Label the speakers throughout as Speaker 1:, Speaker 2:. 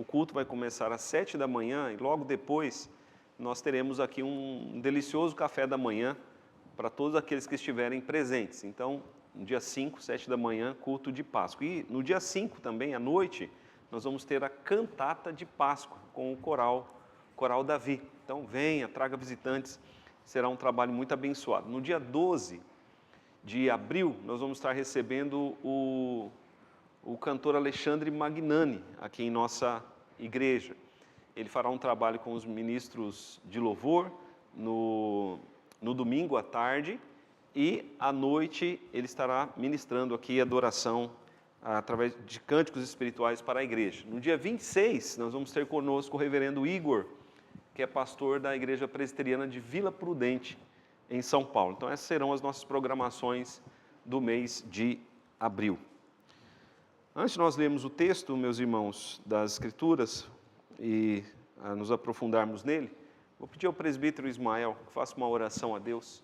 Speaker 1: culto vai começar às 7 da manhã e logo depois nós teremos aqui um delicioso café da manhã para todos aqueles que estiverem presentes. Então, no dia 5, 7 da manhã, culto de Páscoa. E no dia 5 também, à noite, nós vamos ter a cantata de Páscoa com o Coral Davi. Então, venha, traga visitantes, será um trabalho muito abençoado. No dia 12 de abril, nós vamos estar recebendo o cantor Alexandre Magnani, aqui em nossa igreja. Ele fará um trabalho com os ministros de louvor no domingo à tarde e à noite ele estará ministrando aqui adoração através de cânticos espirituais para a igreja. No dia 26, nós vamos ter conosco o reverendo Igor, que é pastor da Igreja Presbiteriana de Vila Prudente, em São Paulo. Então, essas serão as nossas programações do mês de abril. Antes de nós lermos o texto, meus irmãos, das Escrituras e nos aprofundarmos nele, vou pedir ao presbítero Ismael que faça uma oração a Deus.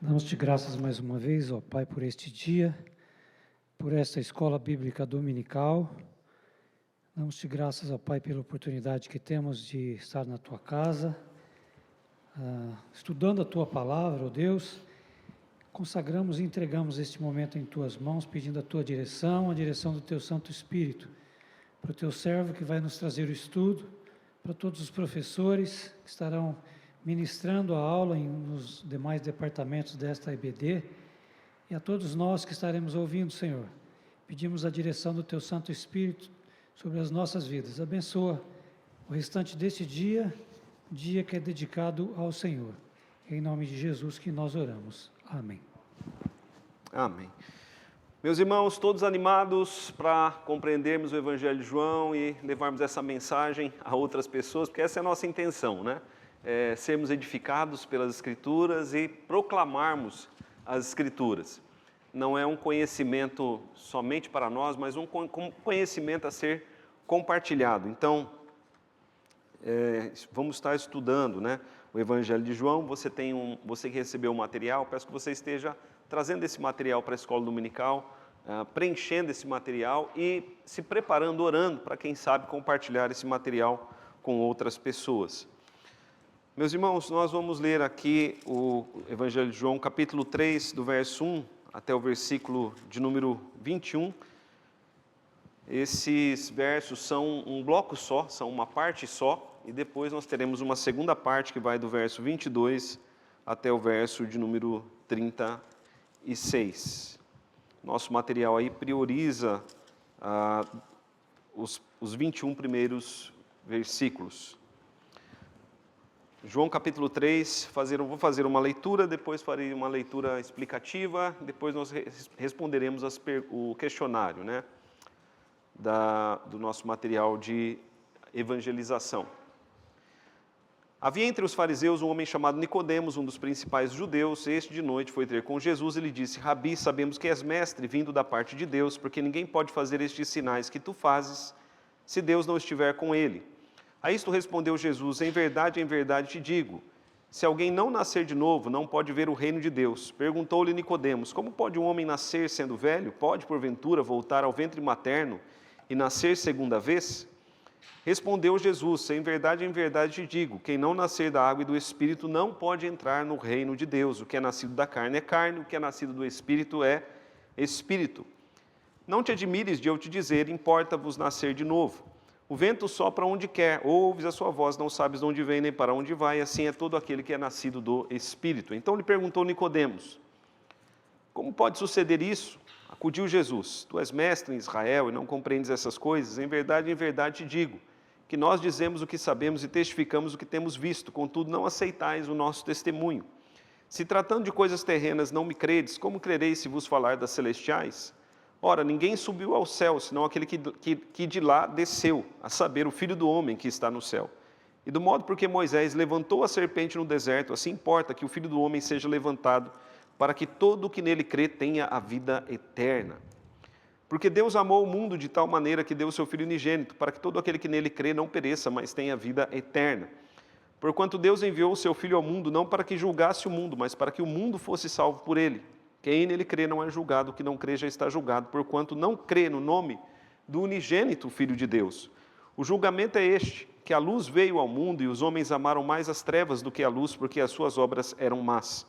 Speaker 2: Damos-te graças mais uma vez, ó Pai, por este dia, por esta escola bíblica dominical. Damos-te graças, ó Pai, pela oportunidade que temos de estar na Tua casa, estudando a Tua palavra, ó Deus. Consagramos e entregamos este momento em Tuas mãos, pedindo a Tua direção, a direção do Teu Santo Espírito, para o Teu servo que vai nos trazer o estudo, para todos os professores que estarão ministrando a aula nos demais departamentos desta IBD, e a todos nós que estaremos ouvindo, Senhor. Pedimos a direção do Teu Santo Espírito sobre as nossas vidas. Abençoa o restante deste dia que é dedicado ao Senhor. Em nome de Jesus que nós oramos. Amém.
Speaker 1: Amém. Meus irmãos, todos animados para compreendermos o Evangelho de João e levarmos essa mensagem a outras pessoas, porque essa é a nossa intenção, né? Sermos edificados pelas Escrituras e proclamarmos as Escrituras. Não é um conhecimento somente para nós, mas um conhecimento a ser compartilhado. Então, vamos estar estudando, né, o Evangelho de João. Você que recebeu o material, peço que você esteja trazendo esse material para a escola dominical, preenchendo esse material e se preparando, orando, para quem sabe compartilhar esse material com outras pessoas. Meus irmãos, nós vamos ler aqui o Evangelho de João, capítulo 3, do verso 1 até o versículo de número 21. Esses versos são um bloco só, são uma parte só, e depois nós teremos uma segunda parte que vai do verso 22 até o verso de número 36. Nosso material aí prioriza os 21 primeiros versículos. João capítulo 3, vou fazer uma leitura, depois farei uma leitura explicativa, depois nós responderemos o questionário, né, do nosso material de evangelização. Havia entre os fariseus um homem chamado Nicodemos, um dos principais judeus. Este de noite foi ter com Jesus e lhe disse: Rabi, sabemos que és mestre, vindo da parte de Deus, porque ninguém pode fazer estes sinais que tu fazes, se Deus não estiver com ele. A isto respondeu Jesus: em verdade te digo, se alguém não nascer de novo, não pode ver o reino de Deus. Perguntou-lhe Nicodemos: como pode um homem nascer sendo velho? Pode, porventura, voltar ao ventre materno e nascer segunda vez? Respondeu Jesus: em verdade te digo, quem não nascer da água e do Espírito não pode entrar no reino de Deus. O que é nascido da carne é carne, o que é nascido do Espírito é Espírito. Não te admires de eu te dizer, importa-vos nascer de novo. O vento sopra onde quer, ouves a sua voz, não sabes de onde vem nem para onde vai, assim é todo aquele que é nascido do Espírito. Então lhe perguntou Nicodemos: como pode suceder isso? Acudiu Jesus: tu és mestre em Israel e não compreendes essas coisas? Em verdade te digo, que nós dizemos o que sabemos e testificamos o que temos visto, contudo não aceitais o nosso testemunho. Se tratando de coisas terrenas não me credes, como crereis se vos falar das celestiais? Ora, ninguém subiu ao céu, senão aquele que de lá desceu, a saber, o Filho do Homem que está no céu. E do modo porque Moisés levantou a serpente no deserto, assim importa que o Filho do Homem seja levantado, para que todo o que nele crê tenha a vida eterna. Porque Deus amou o mundo de tal maneira que deu o seu Filho unigênito, para que todo aquele que nele crê não pereça, mas tenha a vida eterna. Porquanto Deus enviou o seu Filho ao mundo, não para que julgasse o mundo, mas para que o mundo fosse salvo por ele. Quem nele crê não é julgado, o que não crê já está julgado, porquanto não crê no nome do unigênito Filho de Deus. O julgamento é este, que a luz veio ao mundo e os homens amaram mais as trevas do que a luz, porque as suas obras eram más.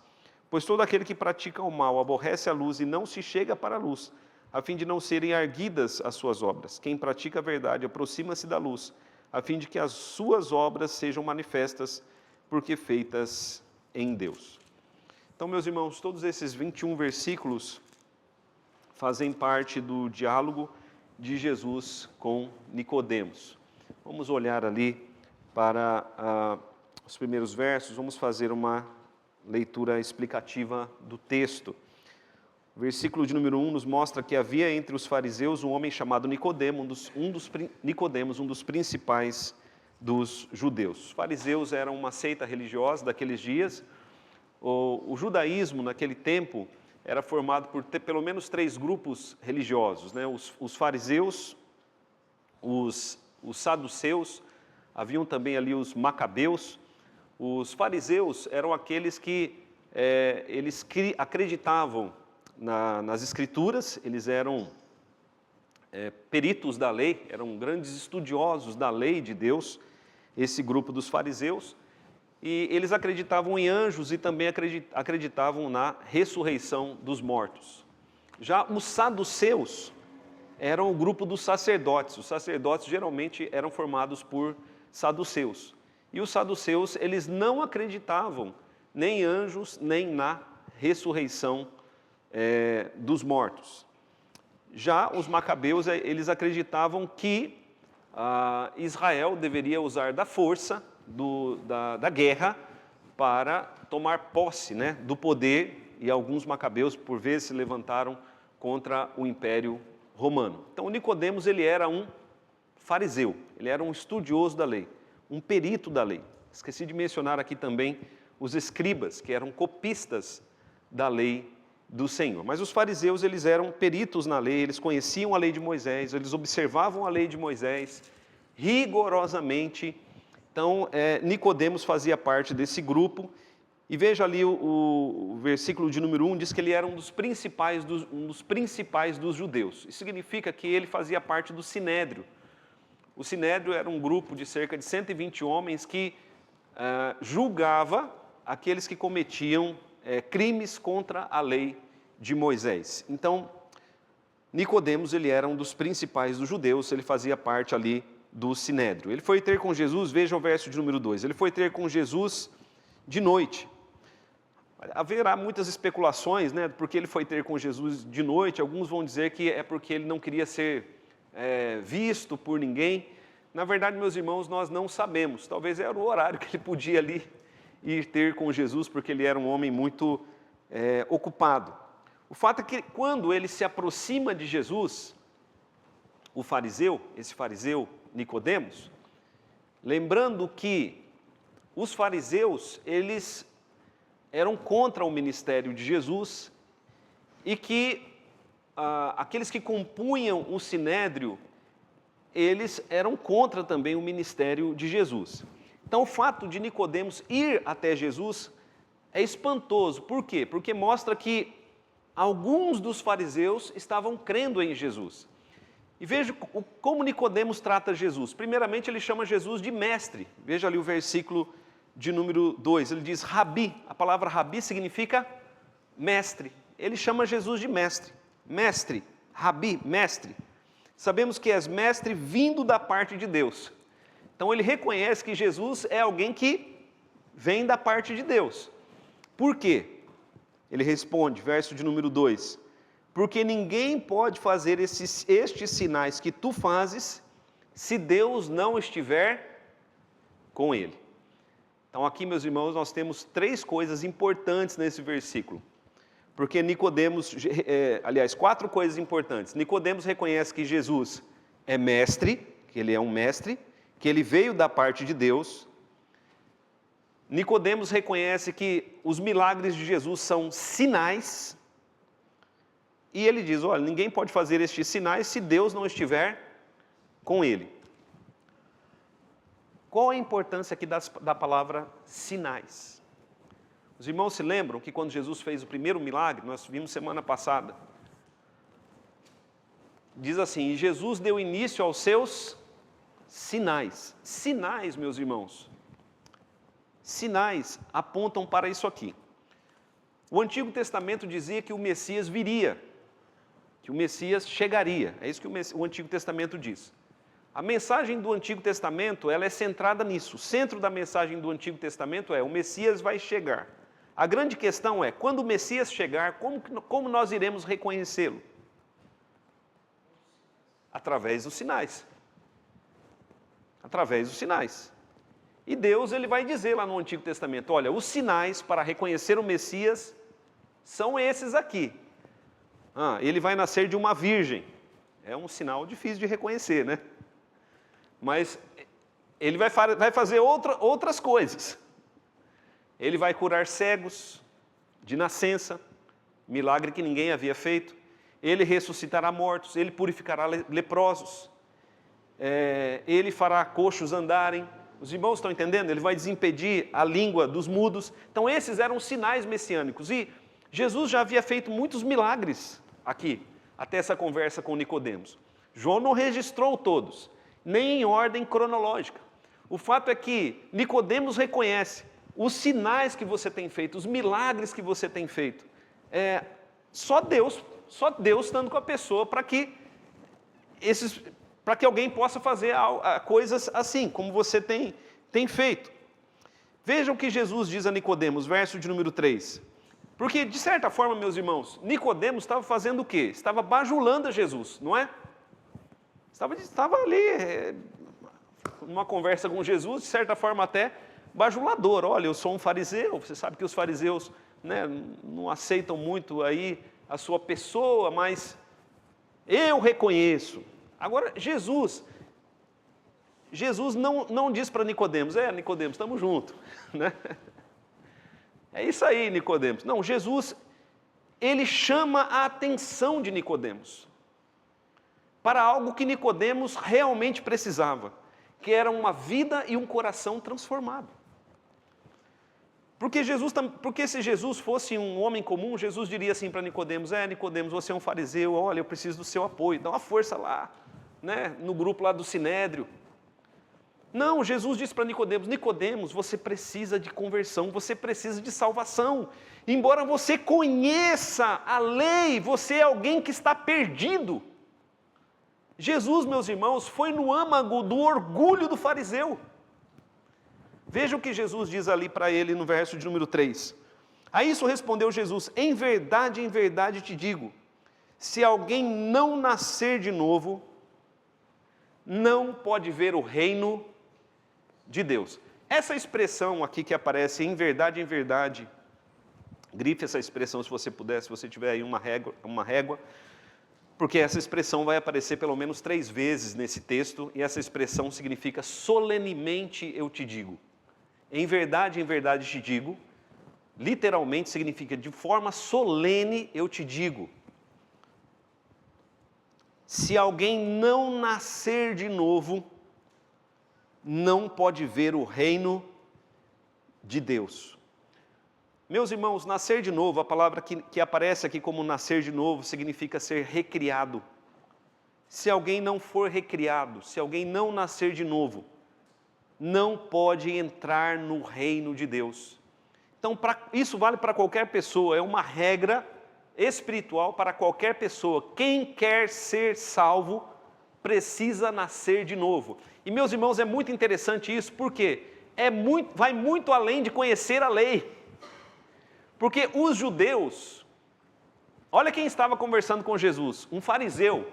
Speaker 1: Pois todo aquele que pratica o mal aborrece a luz e não se chega para a luz, a fim de não serem arguidas as suas obras. Quem pratica a verdade aproxima-se da luz, a fim de que as suas obras sejam manifestas, porque feitas em Deus. Então, meus irmãos, todos esses 21 versículos fazem parte do diálogo de Jesus com Nicodemos. Vamos olhar ali para os primeiros versos, vamos fazer uma leitura explicativa do texto. O versículo de número 1 nos mostra que havia entre os fariseus um homem chamado Nicodemo, um dos principais dos judeus. Os fariseus eram uma seita religiosa daqueles dias. O judaísmo, naquele tempo, era formado por pelo menos 3 grupos religiosos, né? Os fariseus, os saduceus, haviam também ali os macabeus. Os fariseus eram aqueles que eles acreditavam nas escrituras, eles eram peritos da lei, eram grandes estudiosos da lei de Deus, esse grupo dos fariseus, e eles acreditavam em anjos e também acreditavam na ressurreição dos mortos. Já os saduceus eram o grupo dos sacerdotes. Os sacerdotes geralmente eram formados por saduceus. E os saduceus, eles não acreditavam nem em anjos, nem na ressurreição dos mortos. Já os macabeus, eles acreditavam que Israel deveria usar da força, da guerra, para tomar posse, né, do poder, e alguns macabeus, por vezes, se levantaram contra o Império Romano. Então, Nicodemos, ele era um fariseu, ele era um estudioso da lei, um perito da lei. Esqueci de mencionar aqui também os escribas, que eram copistas da lei do Senhor. Mas os fariseus, eles eram peritos na lei, eles conheciam a lei de Moisés, eles observavam a lei de Moisés rigorosamente. Então, Nicodemos fazia parte desse grupo. E veja ali o versículo de número 1, diz que ele era um dos principais dos judeus. Isso significa que ele fazia parte do Sinédrio. O Sinédrio era um grupo de cerca de 120 homens que julgava aqueles que cometiam crimes contra a lei de Moisés. Então, Nicodemos, ele era um dos principais dos judeus, ele fazia parte ali do Sinédrio. Ele foi ter com Jesus, veja o verso de número 2, ele foi ter com Jesus de noite. Haverá muitas especulações, né, porque ele foi ter com Jesus de noite. Alguns vão dizer que é porque ele não queria ser visto por ninguém. Na verdade, meus irmãos, nós não sabemos. Talvez era o horário que ele podia ali ir ter com Jesus, porque ele era um homem muito ocupado. O fato é que quando ele se aproxima de Jesus, esse fariseu Nicodemos, lembrando que os fariseus, eles eram contra o ministério de Jesus e que aqueles que compunham o Sinédrio, eles eram contra também o ministério de Jesus. Então, o fato de Nicodemos ir até Jesus é espantoso. Por quê? Porque mostra que alguns dos fariseus estavam crendo em Jesus. E veja como Nicodemos trata Jesus. Primeiramente, ele chama Jesus de mestre. Veja ali o versículo de número 2. Ele diz rabi. A palavra rabi significa mestre. Ele chama Jesus de mestre. Mestre, rabi, mestre. Sabemos que és mestre vindo da parte de Deus. Então, ele reconhece que Jesus é alguém que vem da parte de Deus. Por quê? Ele responde, verso de número 2. Porque ninguém pode fazer estes sinais que tu fazes se Deus não estiver com ele. Então aqui, meus irmãos, nós temos 3 coisas importantes nesse versículo. Porque Nicodemos, 4 coisas importantes. Nicodemos reconhece que Jesus é mestre, que ele é um mestre, que ele veio da parte de Deus. Nicodemos reconhece que os milagres de Jesus são sinais. E ele diz, olha, ninguém pode fazer estes sinais se Deus não estiver com ele. Qual a importância aqui da palavra sinais? Os irmãos se lembram que quando Jesus fez o primeiro milagre, nós vimos semana passada, diz assim, e Jesus deu início aos seus sinais. Sinais, meus irmãos. Sinais apontam para isso aqui. O Antigo Testamento dizia que o Messias viria, que o Messias chegaria. É isso que o Antigo Testamento diz. A mensagem do Antigo Testamento, ela é centrada nisso. O centro da mensagem do Antigo Testamento é, o Messias vai chegar. A grande questão é, quando o Messias chegar, como nós iremos reconhecê-lo? Através dos sinais. Através dos sinais. E Deus, ele vai dizer lá no Antigo Testamento, olha, os sinais para reconhecer o Messias são esses aqui. Ele vai nascer de uma virgem. É um sinal difícil de reconhecer, né? Mas ele vai fazer outras coisas. Ele vai curar cegos de nascença, milagre que ninguém havia feito. Ele ressuscitará mortos, ele purificará leprosos. Ele fará coxos andarem. Os irmãos estão entendendo? Ele vai desimpedir a língua dos mudos. Então esses eram sinais messiânicos. E Jesus já havia feito muitos milagres aqui, até essa conversa com Nicodemos. João não registrou todos, nem em ordem cronológica. O fato é que Nicodemos reconhece os sinais que você tem feito, os milagres que você tem feito. Só Deus estando com a pessoa para que alguém possa fazer coisas assim, como você tem feito. Vejam o que Jesus diz a Nicodemos, verso de número 3. Porque, de certa forma, meus irmãos, Nicodemos estava fazendo o quê? Estava bajulando a Jesus, não é? Estava ali, numa conversa com Jesus, de certa forma até bajulador. Olha, eu sou um fariseu, você sabe que os fariseus, né, não aceitam muito aí a sua pessoa, mas eu reconheço. Agora, Jesus não diz para Nicodemos, Nicodemos, estamos juntos, né? É isso aí, Nicodemos. Não, Jesus, ele chama a atenção de Nicodemos para algo que Nicodemos realmente precisava, que era uma vida e um coração transformado. Porque se Jesus fosse um homem comum, Jesus diria assim para Nicodemos, Nicodemos, você é um fariseu, olha, eu preciso do seu apoio, dá uma força lá, né, no grupo lá do Sinédrio. Não, Jesus disse para Nicodemos, Nicodemos, você precisa de conversão, você precisa de salvação. Embora você conheça a lei, você é alguém que está perdido. Jesus, meus irmãos, foi no âmago do orgulho do fariseu. Veja o que Jesus diz ali para ele no verso de número 3. A isso respondeu Jesus, em verdade te digo, se alguém não nascer de novo, não pode ver o reino de Deus. Essa expressão aqui que aparece, em verdade, grife essa expressão se você puder, se você tiver aí uma régua, porque essa expressão vai aparecer pelo menos 3 vezes nesse texto, e essa expressão significa solenemente eu te digo. Em verdade te digo, literalmente significa de forma solene eu te digo. Se alguém não nascer de novo, não pode ver o reino de Deus. Meus irmãos, nascer de novo, a palavra que aparece aqui como nascer de novo, significa ser recriado. Se alguém não for recriado, se alguém não nascer de novo, não pode entrar no reino de Deus. Então, isso vale para qualquer pessoa, é uma regra espiritual para qualquer pessoa. Quem quer ser salvo, precisa nascer de novo. E, meus irmãos, é muito interessante isso, porque vai muito além de conhecer a lei. Porque os judeus, olha quem estava conversando com Jesus, um fariseu,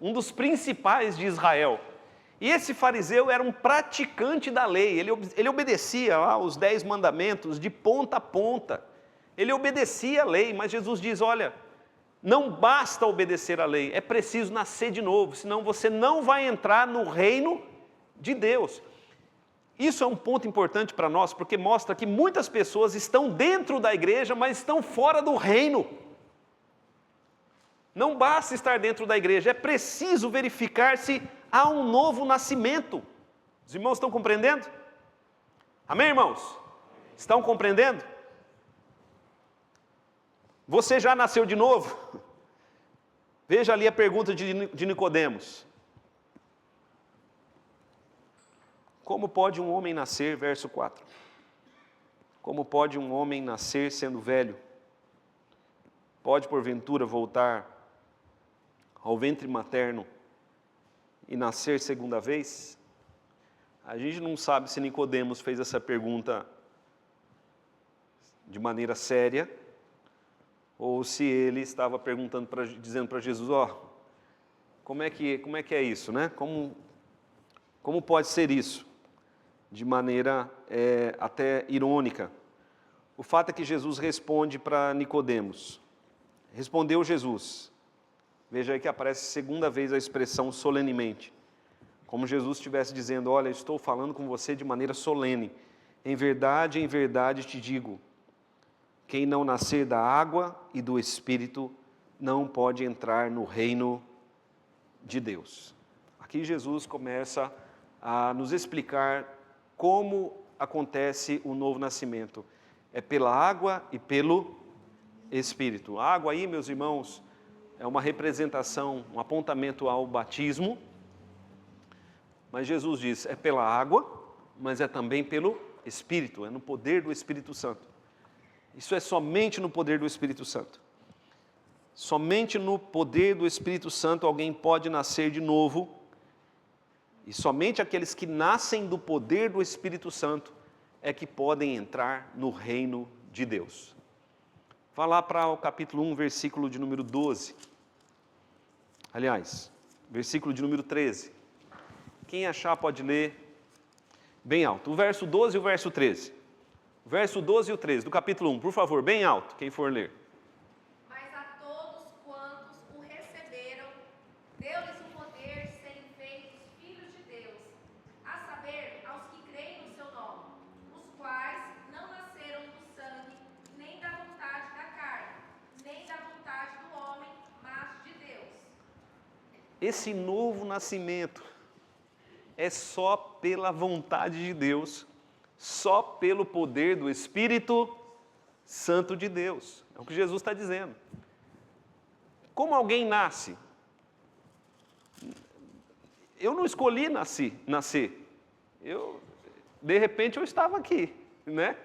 Speaker 1: um dos principais de Israel. E esse fariseu era um praticante da lei, ele obedecia lá os 10 mandamentos de ponta a ponta. Ele obedecia a lei, mas Jesus diz, olha, não basta obedecer a lei, é preciso nascer de novo, senão você não vai entrar no reino de Deus. Isso é um ponto importante para nós, porque mostra que muitas pessoas estão dentro da igreja, mas estão fora do reino. Não basta estar dentro da igreja, é preciso verificar se há um novo nascimento. Os irmãos estão compreendendo? Amém, irmãos? Estão compreendendo? Você já nasceu de novo? Veja ali a pergunta de Nicodemos. Como pode um homem nascer, verso 4? Como pode um homem nascer sendo velho? Pode, porventura, voltar ao ventre materno e nascer segunda vez? A gente não sabe se Nicodemos fez essa pergunta de maneira séria, ou se ele estava perguntando, dizendo para Jesus, como é que é isso, né? Como pode ser isso? De maneira até irônica. O fato é que Jesus responde para Nicodemos. Respondeu Jesus. Veja aí que aparece segunda vez a expressão solenemente. Como Jesus estivesse dizendo, olha, estou falando com você de maneira solene. Em verdade te digo, quem não nascer da água e do Espírito não pode entrar no reino de Deus. Aqui Jesus começa a nos explicar como acontece o novo nascimento. É pela água e pelo Espírito. A água aí, meus irmãos, é uma representação, um apontamento ao batismo. Mas Jesus diz, é pela água, mas é também pelo Espírito, é no poder do Espírito Santo. Isso é somente no poder do Espírito Santo. Somente no poder do Espírito Santo alguém pode nascer de novo. E somente aqueles que nascem do poder do Espírito Santo é que podem entrar no reino de Deus. Vá lá para o capítulo 1, versículo de número 12. Aliás, versículo de número 13. Quem achar pode ler bem alto. O verso 12 e o verso 13. O verso 12 e o 13 do capítulo 1, por favor, bem alto, quem for ler.
Speaker 3: Mas a todos quantos o receberam, deu-lhes o poder de serem feitos filhos de Deus, a saber, aos que creem no seu nome, os quais não nasceram do sangue, nem da vontade da carne, nem da vontade do homem, mas de Deus.
Speaker 1: Esse novo nascimento é só pela vontade de Deus, só pelo poder do Espírito Santo de Deus. É o que Jesus está dizendo. Como alguém nasce? Eu não escolhi nascer. De repente eu estava aqui, né?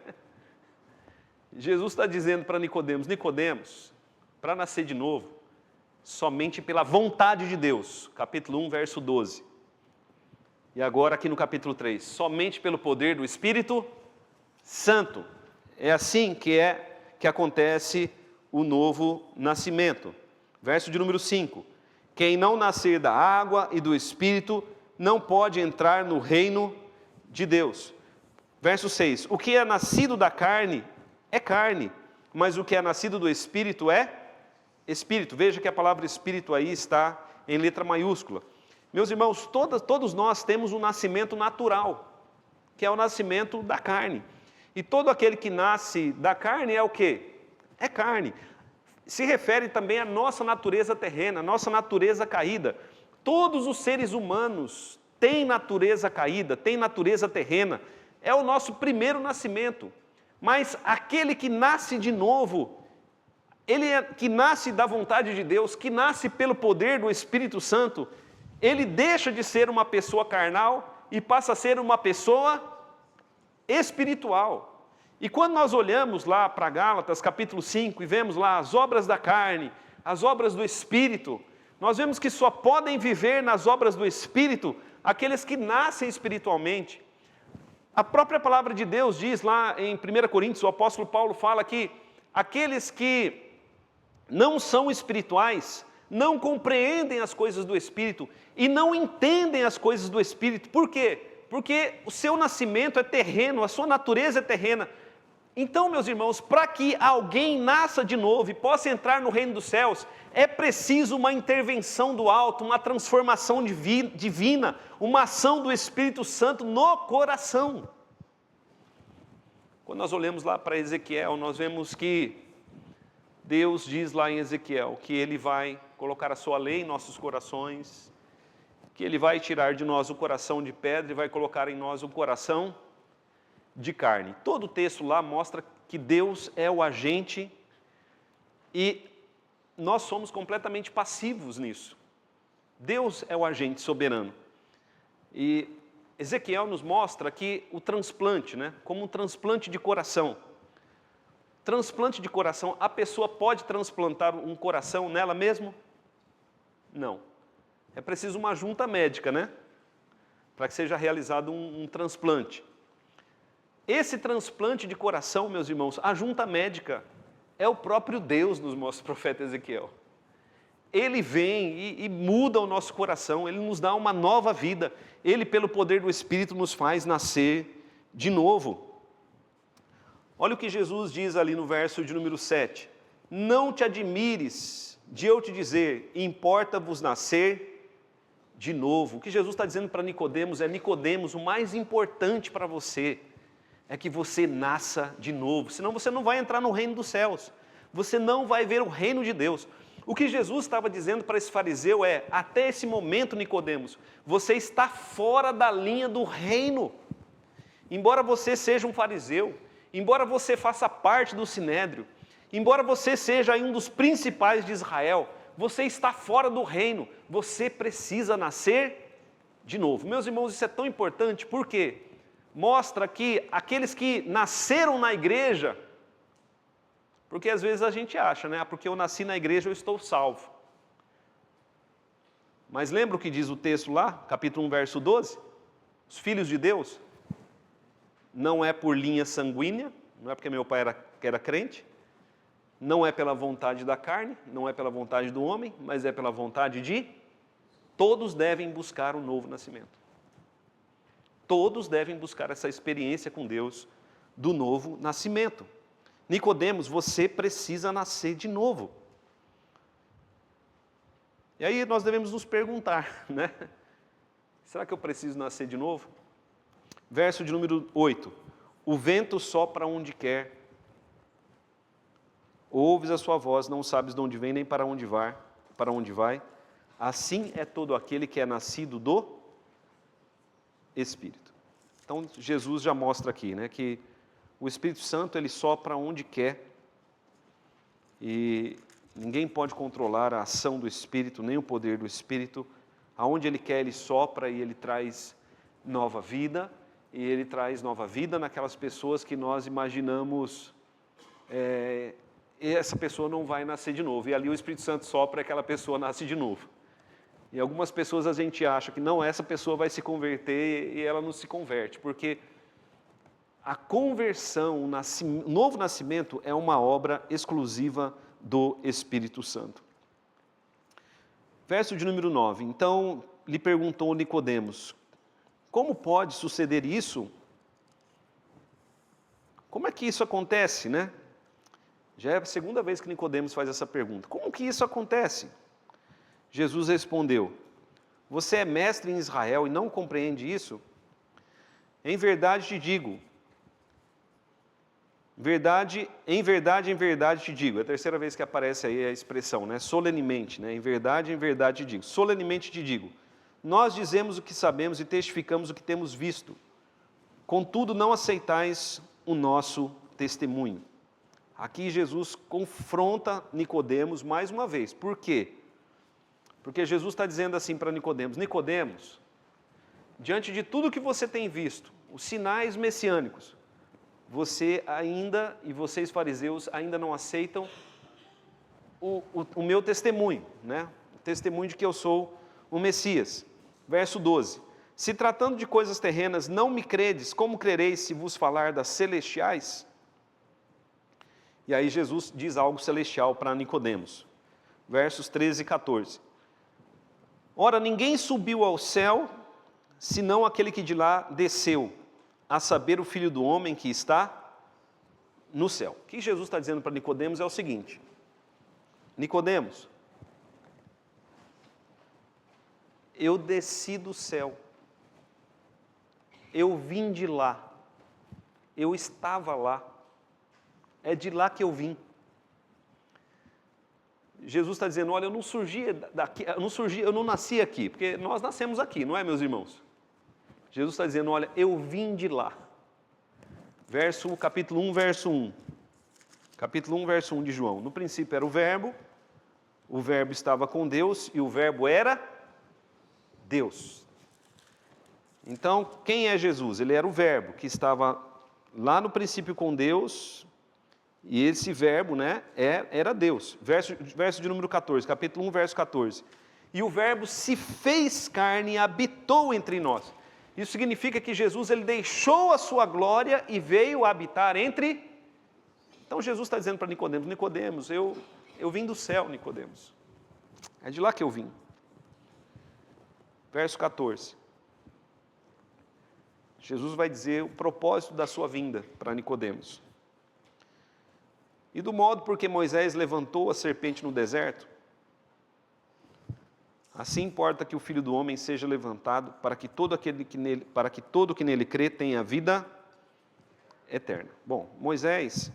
Speaker 1: Jesus está dizendo para Nicodemos, Nicodemos, para nascer de novo, somente pela vontade de Deus. Capítulo 1, verso 12. E agora aqui no capítulo 3, somente pelo poder do Espírito Santo. É assim que acontece o novo nascimento. Verso de número 5. Quem não nascer da água e do Espírito não pode entrar no reino de Deus. Verso 6. O que é nascido da carne é carne, mas o que é nascido do Espírito é Espírito. Veja que a palavra Espírito aí está em letra maiúscula. Meus irmãos, todos nós temos um nascimento natural, que é o nascimento da carne. E todo aquele que nasce da carne é o quê? É carne. Se refere também à nossa natureza terrena, nossa natureza caída. Todos os seres humanos têm natureza caída, têm natureza terrena. É o nosso primeiro nascimento. Mas aquele que nasce de novo, que nasce da vontade de Deus, que nasce pelo poder do Espírito Santo, ele deixa de ser uma pessoa carnal e passa a ser uma pessoa espiritual. E quando nós olhamos lá para Gálatas capítulo 5 e vemos lá as obras da carne, as obras do Espírito, nós vemos que só podem viver nas obras do Espírito aqueles que nascem espiritualmente. A própria palavra de Deus diz lá em 1 Coríntios, o apóstolo Paulo fala que aqueles que não são espirituais não compreendem as coisas do Espírito e não entendem as coisas do Espírito. Por quê? Porque o seu nascimento é terreno, a sua natureza é terrena. Então, meus irmãos, para que alguém nasça de novo e possa entrar no reino dos céus, é preciso uma intervenção do alto, uma transformação divina, uma ação do Espírito Santo no coração. Quando nós olhamos lá para Ezequiel, nós vemos que Deus diz lá em Ezequiel que Ele vai colocar a sua lei em nossos corações, que Ele vai tirar de nós o coração de pedra e vai colocar em nós o coração de carne. Todo o texto lá mostra que Deus é o agente E nós somos completamente passivos nisso. Deus é o agente soberano. E Ezequiel nos mostra aqui o transplante, né? Como um transplante de coração. Transplante de coração, a pessoa pode transplantar um coração nela mesma? Não. É preciso uma junta médica, né? Para que seja realizado um transplante. Esse transplante de coração, meus irmãos, a junta médica é o próprio Deus, nos mostra o profeta Ezequiel. Ele vem e muda o nosso coração, Ele nos dá uma nova vida. Ele, pelo poder do Espírito, nos faz nascer de novo. Olha o que Jesus diz ali no verso de número 7. Não te admires de eu te dizer, importa-vos nascer de novo. O que Jesus está dizendo para Nicodemos é, Nicodemos, o mais importante para você é que você nasça de novo, senão você não vai entrar no reino dos céus, você não vai ver o reino de Deus. O que Jesus estava dizendo para esse fariseu é, até esse momento, Nicodemos, você está fora da linha do reino. Embora você seja um fariseu, embora você faça parte do Sinédrio, embora você seja um dos principais de Israel, você está fora do reino, você precisa nascer de novo. Meus irmãos, isso é tão importante, por quê? Mostra que aqueles que nasceram na igreja, porque às vezes a gente acha, né? Porque eu nasci na igreja, eu estou salvo. Mas lembra o que diz o texto lá, capítulo 1, verso 12? Os filhos de Deus, não é por linha sanguínea, não é porque meu pai era crente, não é pela vontade da carne, não é pela vontade do homem, mas é pela vontade de todos devem buscar o novo nascimento. Todos devem buscar essa experiência com Deus do novo nascimento. Nicodemos, você precisa nascer de novo. E aí nós devemos nos perguntar, né? Será que eu preciso nascer de novo? Verso de número 8. O vento sopra onde quer. Ouves a sua voz, não sabes de onde vem nem para onde vai. Assim é todo aquele que é nascido do Espírito. Então, Jesus já mostra aqui, né, que o Espírito Santo, ele sopra onde quer, e ninguém pode controlar a ação do Espírito, nem o poder do Espírito. Aonde ele quer, ele sopra e ele traz nova vida, e ele traz nova vida naquelas pessoas que nós imaginamos, essa pessoa não vai nascer de novo, e ali o Espírito Santo sopra e aquela pessoa nasce de novo. E algumas pessoas a gente acha que não, essa pessoa vai se converter e ela não se converte, porque a conversão, o novo nascimento é uma obra exclusiva do Espírito Santo. Verso de número 9. Então lhe perguntou Nicodemos, como pode suceder isso? Como é que isso acontece, né? Já é a segunda vez que Nicodemos faz essa pergunta. Como que isso acontece? Jesus respondeu, você é mestre em Israel e não compreende isso? Em verdade te digo, em verdade te digo, é a terceira vez que aparece aí a expressão, né? Solenemente, né? Em verdade te digo, solenemente te digo, nós dizemos o que sabemos e testificamos o que temos visto, contudo não aceitais o nosso testemunho. Aqui Jesus confronta Nicodemos mais uma vez, por quê? Porque Jesus está dizendo assim para Nicodemos, Nicodemos, diante de tudo que você tem visto, os sinais messiânicos, você ainda, e vocês fariseus, ainda não aceitam o meu testemunho, né? O testemunho de que eu sou o Messias. Verso 12, se tratando de coisas terrenas, não me credes, como crereis se vos falar das celestiais? E aí Jesus diz algo celestial para Nicodemos. Versos 13 e 14. Ora, ninguém subiu ao céu, senão aquele que de lá desceu, a saber, o Filho do Homem que está no céu. O que Jesus está dizendo para Nicodemos é o seguinte, Nicodemos, eu desci do céu, eu vim de lá, eu estava lá, é de lá que eu vim. Jesus está dizendo, olha, eu não surgi daqui, eu não nasci aqui, porque nós nascemos aqui, não é, meus irmãos? Jesus está dizendo, olha, eu vim de lá. Capítulo 1, verso 1. Capítulo 1, verso 1 de João. No princípio era o Verbo estava com Deus e o Verbo era Deus. Então, quem é Jesus? Ele era o Verbo que estava lá no princípio com Deus, e esse Verbo, né, era Deus. Verso de número 14, capítulo 1, verso 14. E o Verbo se fez carne e habitou entre nós. Isso significa que Jesus ele deixou a sua glória e veio habitar entre... Então Jesus está dizendo para Nicodemos, Nicodemos, eu vim do céu, Nicodemos. É de lá que eu vim. Verso 14. Jesus vai dizer o propósito da sua vinda para Nicodemos. E do modo porque Moisés levantou a serpente no deserto, assim importa que o Filho do Homem seja levantado para que todo que nele crê tenha vida eterna. Bom, Moisés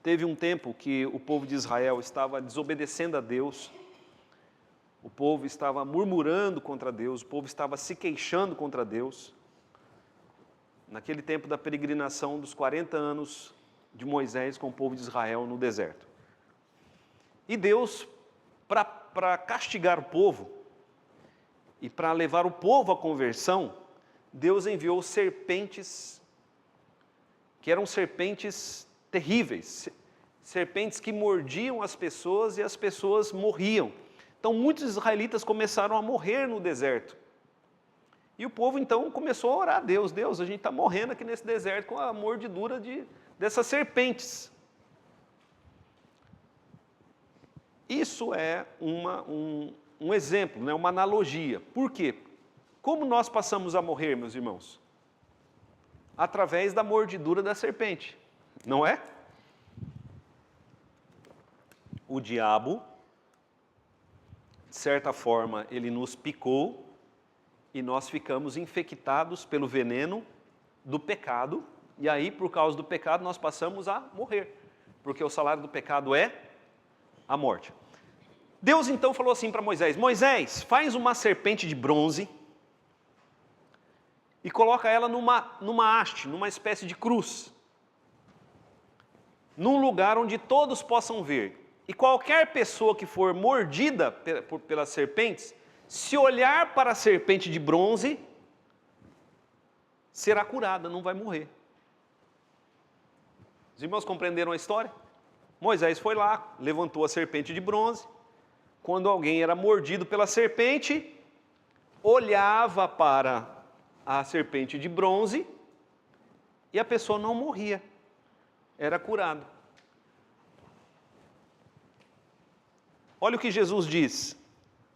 Speaker 1: teve um tempo que o povo de Israel estava desobedecendo a Deus, o povo estava murmurando contra Deus, o povo estava se queixando contra Deus. Naquele tempo da peregrinação dos 40 anos de Moisés com o povo de Israel no deserto. E Deus, para castigar o povo e para levar o povo à conversão, Deus enviou serpentes, que eram serpentes terríveis, serpentes que mordiam as pessoas e as pessoas morriam. Então muitos israelitas começaram a morrer no deserto. E o povo então começou a orar a Deus, Deus, a gente está morrendo aqui nesse deserto com a mordidura dessas serpentes. Isso é um exemplo, né, uma analogia. Por quê? Como nós passamos a morrer, meus irmãos? Através da mordidura da serpente, não é? O diabo, de certa forma, ele nos picou e nós ficamos infectados pelo veneno do pecado, e aí, por causa do pecado, nós passamos a morrer, porque o salário do pecado é a morte. Deus então falou assim para Moisés, Moisés, faz uma serpente de bronze e coloca ela numa haste, numa espécie de cruz, num lugar onde todos possam ver. E qualquer pessoa que for mordida pelas serpentes, se olhar para a serpente de bronze, será curada, não vai morrer. Os irmãos compreenderam a história? Moisés foi lá, levantou a serpente de bronze. Quando alguém era mordido pela serpente, olhava para a serpente de bronze e a pessoa não morria, era curado. Olha o que Jesus diz,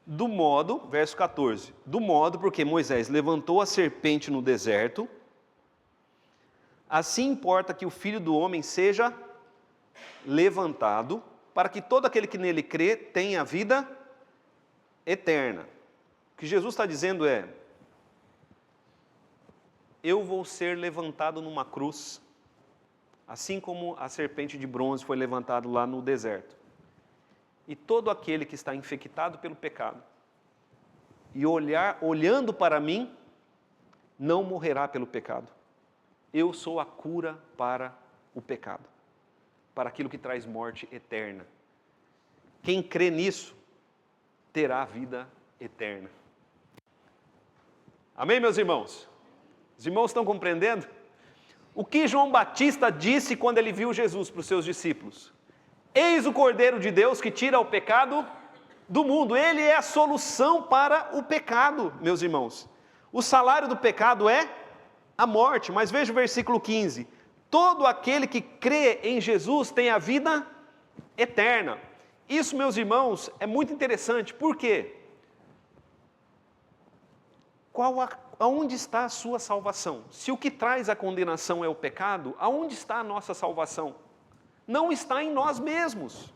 Speaker 1: do modo, verso 14, do modo porque Moisés levantou a serpente no deserto, assim importa que o Filho do Homem seja levantado, para que todo aquele que nele crê tenha vida eterna. O que Jesus está dizendo é, eu vou ser levantado numa cruz, assim como a serpente de bronze foi levantada lá no deserto. E todo aquele que está infectado pelo pecado, e olhando para mim, não morrerá pelo pecado. Eu sou a cura para o pecado, para aquilo que traz morte eterna. Quem crê nisso, terá vida eterna. Amém, meus irmãos? Os irmãos estão compreendendo? O que João Batista disse quando ele viu Jesus para os seus discípulos? Eis o Cordeiro de Deus que tira o pecado do mundo. Ele é a solução para o pecado, meus irmãos. O salário do pecado é a morte. Mas veja o versículo 15. Todo aquele que crê em Jesus tem a vida eterna. Isso, meus irmãos, é muito interessante. Por quê? Aonde está a sua salvação? Se o que traz a condenação é o pecado, aonde está a nossa salvação? Não está em nós mesmos.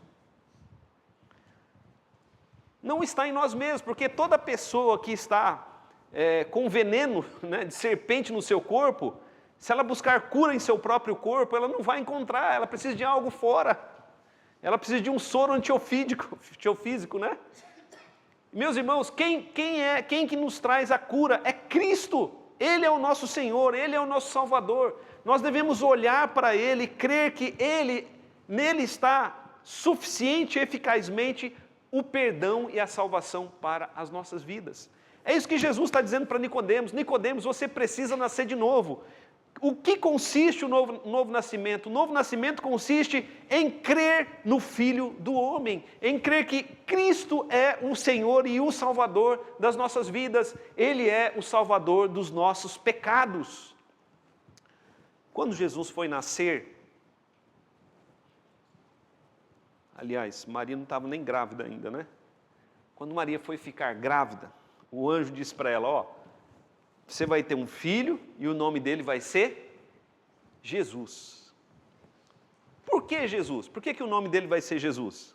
Speaker 1: Não está em nós mesmos, porque toda pessoa que está com veneno, né, de serpente no seu corpo, se ela buscar cura em seu próprio corpo, ela não vai encontrar, ela precisa de algo fora. Ela precisa de um soro antiofísico, né? Meus irmãos, quem que nos traz a cura? É Cristo. Ele é o nosso Senhor, Ele é o nosso Salvador. nós devemos olhar para Ele, crer que nele está suficiente e eficazmente o perdão e a salvação para as nossas vidas. É isso que Jesus está dizendo para Nicodemos. Nicodemos, você precisa nascer de novo. O que consiste o novo nascimento? O novo nascimento consiste em crer no Filho do Homem, em crer que Cristo é o Senhor e o Salvador das nossas vidas. Ele é o Salvador dos nossos pecados. Quando Jesus foi nascer, aliás, Maria não estava nem grávida ainda, né? Quando Maria foi ficar grávida, o anjo disse para ela, ó, você vai ter um filho e o nome dele vai ser Jesus. Por que Jesus? Por que o nome dele vai ser Jesus?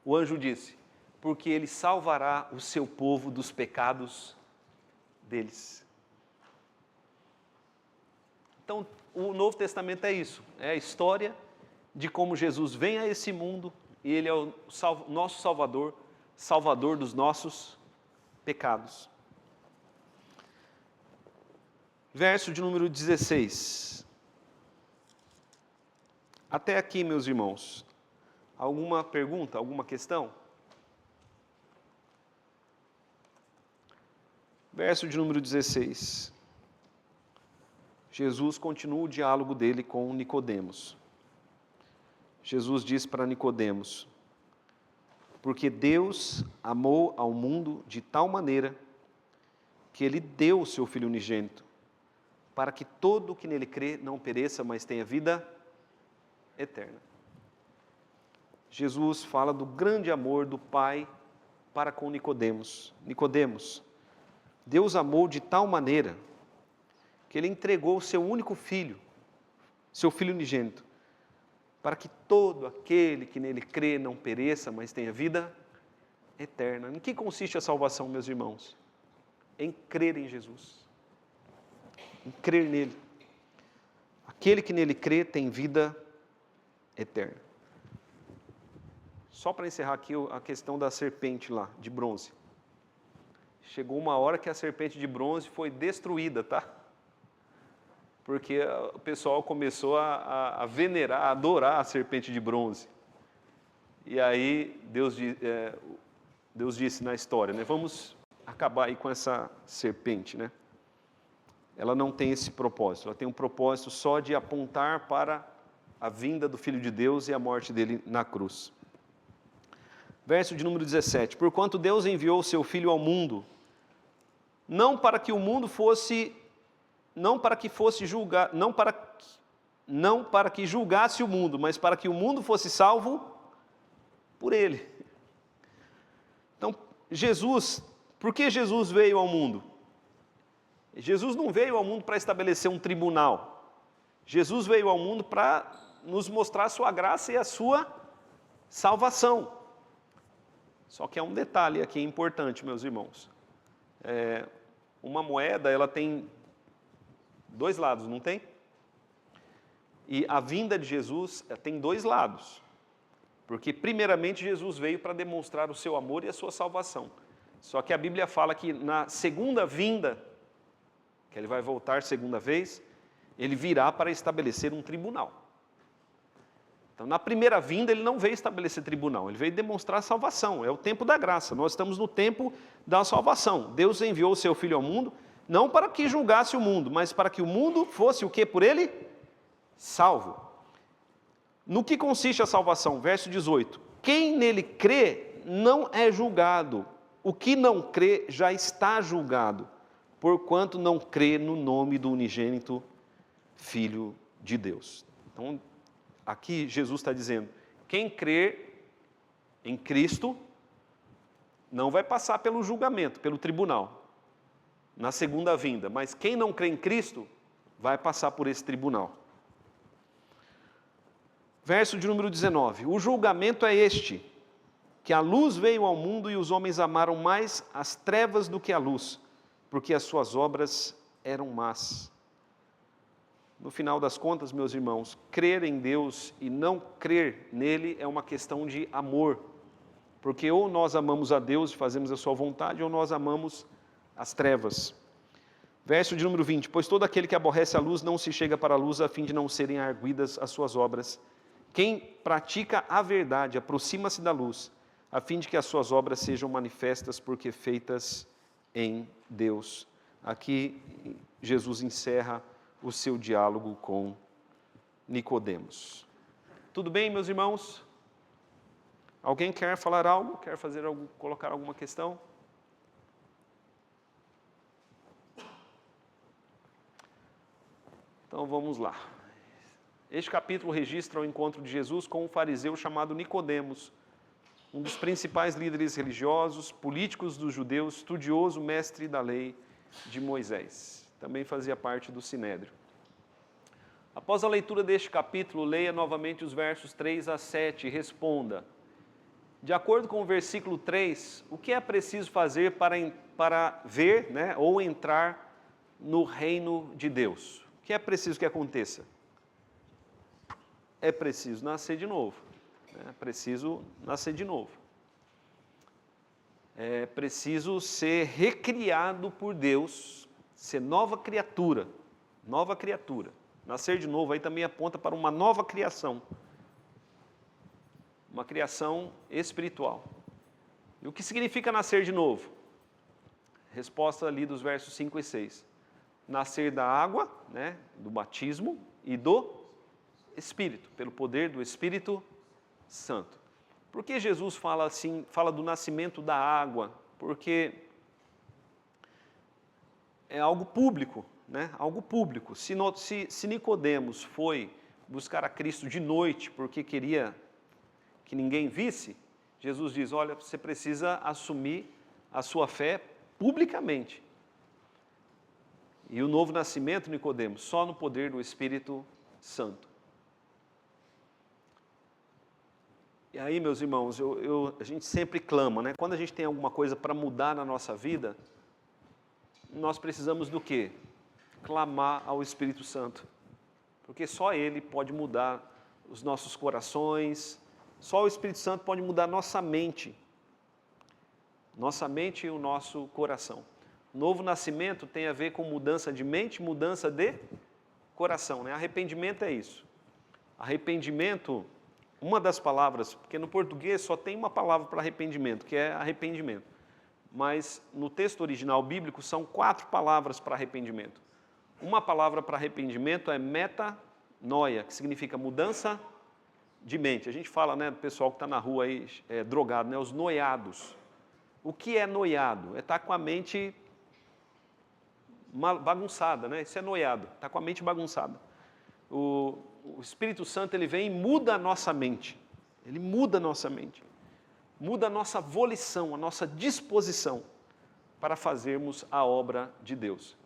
Speaker 1: O anjo disse, porque ele salvará o seu povo dos pecados deles. Então, o Novo Testamento é isso, é a história de como Jesus vem a esse mundo e ele é o nosso Salvador, Salvador dos nossos pecados. Verso de número 16. Até aqui, meus irmãos, alguma pergunta, alguma questão? Verso de número 16. Jesus continua o diálogo dele com Nicodemos. Jesus diz para Nicodemos, porque Deus amou ao mundo de tal maneira que Ele deu o seu Filho unigênito, para que todo o que nele crê não pereça, mas tenha vida eterna. Jesus fala do grande amor do Pai para com Nicodemos. Nicodemos, Deus amou de tal maneira que Ele entregou o seu único filho, seu Filho unigênito, para que todo aquele que nele crê não pereça, mas tenha vida eterna. Em que consiste a salvação, meus irmãos? Em crer em Jesus. Em crer nele. Aquele que nele crê tem vida eterna. Só para encerrar aqui a questão da serpente lá, de bronze. Chegou uma hora que a serpente de bronze foi destruída, tá? Porque o pessoal começou a venerar, a adorar a serpente de bronze. E aí Deus disse na história, né? Vamos acabar aí com essa serpente, né? Ela não tem esse propósito, ela tem um propósito só de apontar para a vinda do Filho de Deus e a morte dele na cruz. Verso de número 17. Porquanto Deus enviou o seu Filho ao mundo, não para que julgasse o mundo, mas para que o mundo fosse salvo por ele. Então, por que Jesus veio ao mundo? Jesus não veio ao mundo para estabelecer um tribunal. Jesus veio ao mundo para nos mostrar a sua graça e a sua salvação. Só que há um detalhe aqui importante, meus irmãos. Uma moeda, ela tem dois lados, não tem? E a vinda de Jesus tem dois lados. Porque, primeiramente, Jesus veio para demonstrar o seu amor e a sua salvação. Só que a Bíblia fala que na segunda vinda, que ele vai voltar segunda vez, ele virá para estabelecer um tribunal. Então, na primeira vinda, ele não veio estabelecer tribunal, ele veio demonstrar a salvação, é o tempo da graça, nós estamos no tempo da salvação. Deus enviou o seu Filho ao mundo, não para que julgasse o mundo, mas para que o mundo fosse o que por ele? Salvo. No que consiste a salvação? Verso 18. Quem nele crê não é julgado, o que não crê já está julgado, porquanto não crê no nome do unigênito Filho de Deus. Então, aqui Jesus está dizendo, quem crer em Cristo não vai passar pelo julgamento, pelo tribunal, na segunda vinda, mas quem não crê em Cristo vai passar por esse tribunal. Verso de número 19, o julgamento é este, que a luz veio ao mundo e os homens amaram mais as trevas do que a luz, porque as suas obras eram más. No final das contas, meus irmãos, crer em Deus e não crer nele é uma questão de amor, porque ou nós amamos a Deus e fazemos a sua vontade, ou nós amamos as trevas. Verso de número 20, pois todo aquele que aborrece a luz não se chega para a luz, a fim de não serem arguidas as suas obras. Quem pratica a verdade aproxima-se da luz, a fim de que as suas obras sejam manifestas, porque feitas em Deus. Aqui Jesus encerra o seu diálogo com Nicodemos. Tudo bem, meus irmãos? Alguém quer falar algo? Quer fazer algo, colocar alguma questão? Então vamos lá. Este capítulo registra o encontro de Jesus com um fariseu chamado Nicodemos, um dos principais líderes religiosos, políticos dos judeus, estudioso, mestre da lei de Moisés. Também fazia parte do Sinédrio. Após a leitura deste capítulo, leia novamente os versos 3 a 7 e responda. De acordo com o versículo 3, o que é preciso fazer para ver, ou entrar no reino de Deus? O que é preciso que aconteça? É preciso nascer de novo. É preciso nascer de novo. É preciso ser recriado por Deus, ser nova criatura. Nova criatura. Nascer de novo aí também aponta para uma nova criação. Uma criação espiritual. E o que significa nascer de novo? Resposta ali dos versos 5 e 6. Nascer da água, do batismo e do Espírito, pelo poder do Espírito Santo. Por que Jesus fala assim, fala do nascimento da água? Porque é algo público, algo público. Se Nicodemos foi buscar a Cristo de noite porque queria que ninguém visse, Jesus diz, olha, você precisa assumir a sua fé publicamente. E o novo nascimento, Nicodemos, só no poder do Espírito Santo. E aí, meus irmãos, a gente sempre clama, quando a gente tem alguma coisa para mudar na nossa vida, nós precisamos do quê? Clamar ao Espírito Santo. Porque só Ele pode mudar os nossos corações, só o Espírito Santo pode mudar nossa mente e o nosso coração. Novo nascimento tem a ver com mudança de mente, mudança de coração. Arrependimento é isso. Arrependimento, uma das palavras, porque no português só tem uma palavra para arrependimento, que é arrependimento. Mas no texto original bíblico são 4 palavras para arrependimento. Uma palavra para arrependimento é metanoia, que significa mudança de mente. A gente fala, do pessoal que está na rua aí, drogado, os noiados. O que é noiado? É estar com a mente bagunçada, Isso é noiado, está com a mente bagunçada. O Espírito Santo, ele vem e muda a nossa mente. Ele muda a nossa mente. Muda a nossa volição, a nossa disposição para fazermos a obra de Deus.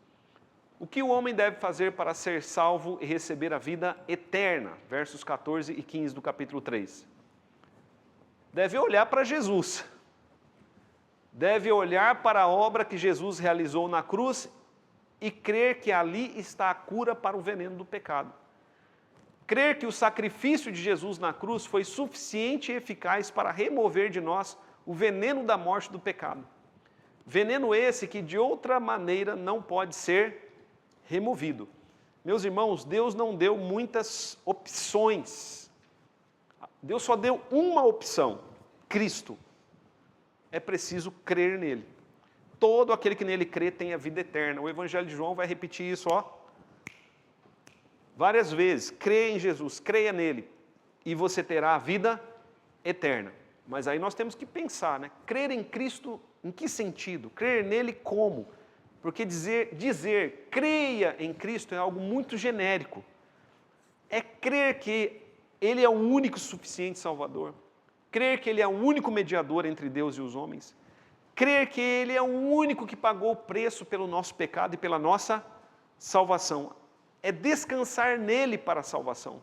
Speaker 1: O que o homem deve fazer para ser salvo e receber a vida eterna? Versos 14 e 15 do capítulo 3. Deve olhar para Jesus. Deve olhar para a obra que Jesus realizou na cruz e crer que ali está a cura para o veneno do pecado. Crer que o sacrifício de Jesus na cruz foi suficiente e eficaz para remover de nós o veneno da morte do pecado. Veneno esse que de outra maneira não pode ser removido. Meus irmãos, Deus não deu muitas opções. Deus só deu uma opção, Cristo. É preciso crer nele. Todo aquele que nele crê tem a vida eterna. O Evangelho de João vai repetir isso, várias vezes. Creia em Jesus, creia nele, e você terá a vida eterna. Mas aí nós temos que pensar, crer em Cristo, em que sentido? Crer nele como? Porque dizer creia em Cristo é algo muito genérico. É crer que Ele é o único suficiente Salvador. Crer que Ele é o único mediador entre Deus e os homens. Crer que Ele é o único que pagou o preço pelo nosso pecado e pela nossa salvação. É descansar nele para a salvação.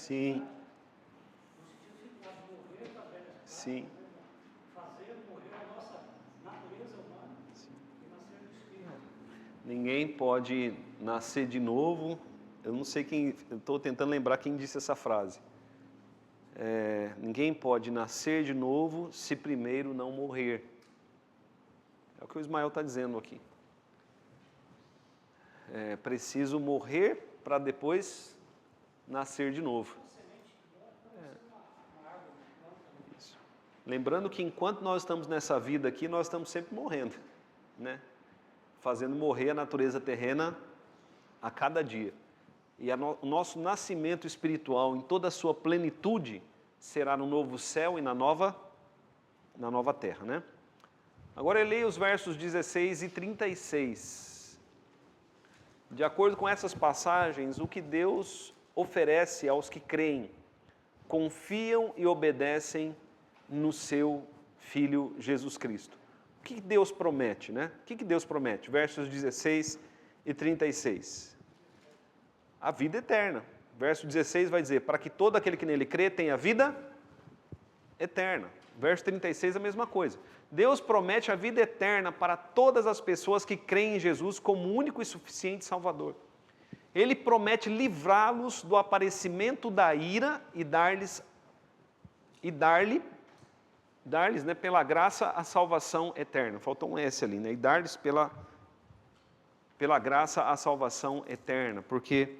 Speaker 1: Sim. Sim.
Speaker 2: Fazer morrer a nossa natureza humana e nascer do Espírito.
Speaker 1: Ninguém pode nascer de novo. Eu não sei quem, eu estou tentando lembrar quem disse essa frase. Ninguém pode nascer de novo se primeiro não morrer. É o que o Ismael está dizendo aqui. É preciso morrer para depois nascer de novo. Isso. Lembrando que enquanto nós estamos nessa vida aqui, nós estamos sempre morrendo, né? Fazendo morrer a natureza terrena a cada dia. E o nosso nascimento espiritual em toda a sua plenitude será no novo céu e na nova terra, né? Agora eu leio os versos 16 e 36. De acordo com essas passagens, o que Deus oferece aos que creem, confiam e obedecem no seu Filho Jesus Cristo. O que Deus promete, né? O que Deus promete? Versos 16 e 36. A vida eterna. Verso 16 vai dizer, para que todo aquele que nele crê tenha vida eterna. Verso 36 a mesma coisa. Deus promete a vida eterna para todas as pessoas que creem em Jesus como único e suficiente Salvador. Ele promete livrá-los do aparecimento da ira e dar-lhes, né, pela graça a salvação eterna. Faltou um S ali, né? E dar-lhes pela graça a salvação eterna. Porque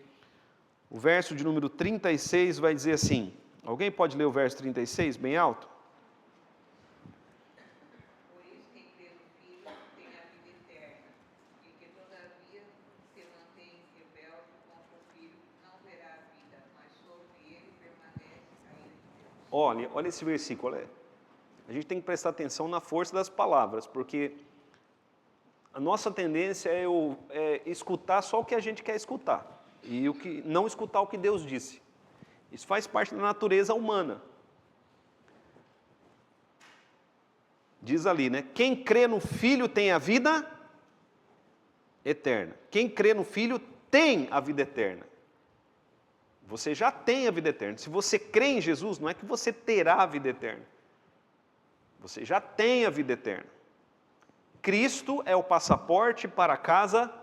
Speaker 1: o verso de número 36 vai dizer assim, alguém pode ler o verso 36 bem alto?
Speaker 4: Por isso quem crê no Filho tem a vida eterna, e que todavia se mantém rebelde contra o Filho não verá a vida, mas sobre ele permanece a ira de Deus.
Speaker 1: Olha esse versículo, a gente tem que prestar atenção na força das palavras, porque a nossa tendência é escutar só o que a gente quer escutar, e não escutar o que Deus disse. Isso faz parte da natureza humana. Diz ali, né? Quem crê no Filho tem a vida eterna. Quem crê no Filho tem a vida eterna. Você já tem a vida eterna. Se você crê em Jesus, não é que você terá a vida eterna. Você já tem a vida eterna. Cristo é o passaporte para a casa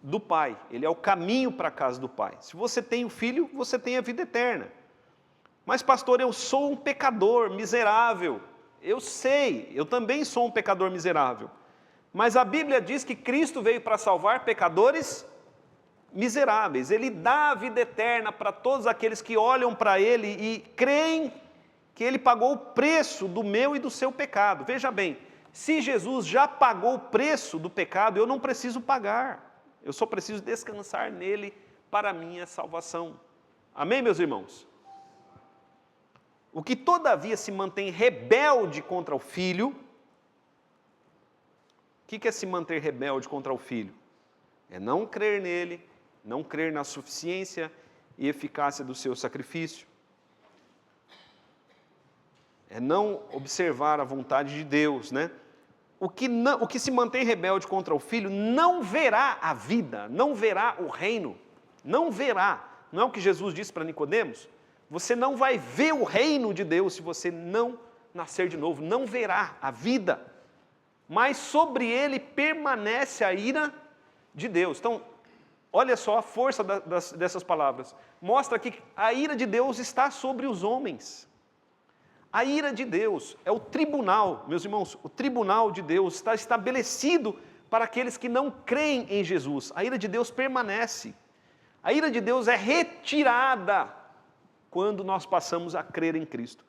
Speaker 1: do Pai. Ele é o caminho para a casa do Pai. Se você tem o Filho, você tem a vida eterna. Mas, pastor, eu sou um pecador miserável. Eu sei, eu também sou um pecador miserável. Mas a Bíblia diz que Cristo veio para salvar pecadores miseráveis. Ele dá a vida eterna para todos aqueles que olham para Ele e creem que Ele pagou o preço do meu e do seu pecado. Veja bem, se Jesus já pagou o preço do pecado, eu não preciso pagar. Eu só preciso descansar nele para a minha salvação. Amém, meus irmãos? O que todavia se mantém rebelde contra o Filho, o que é se manter rebelde contra o Filho? É não crer nele, não crer na suficiência e eficácia do seu sacrifício. É não observar a vontade de Deus, né? O que se mantém rebelde contra o Filho não verá a vida, não verá o reino, não verá. Não é o que Jesus disse para Nicodemos? Você não vai ver o reino de Deus se você não nascer de novo, não verá a vida. Mas sobre ele permanece a ira de Deus. Então, olha só a força dessas palavras. Mostra que a ira de Deus está sobre os homens. A ira de Deus é o tribunal, meus irmãos, o tribunal de Deus está estabelecido para aqueles que não creem em Jesus. A ira de Deus permanece. A ira de Deus é retirada quando nós passamos a crer em Cristo.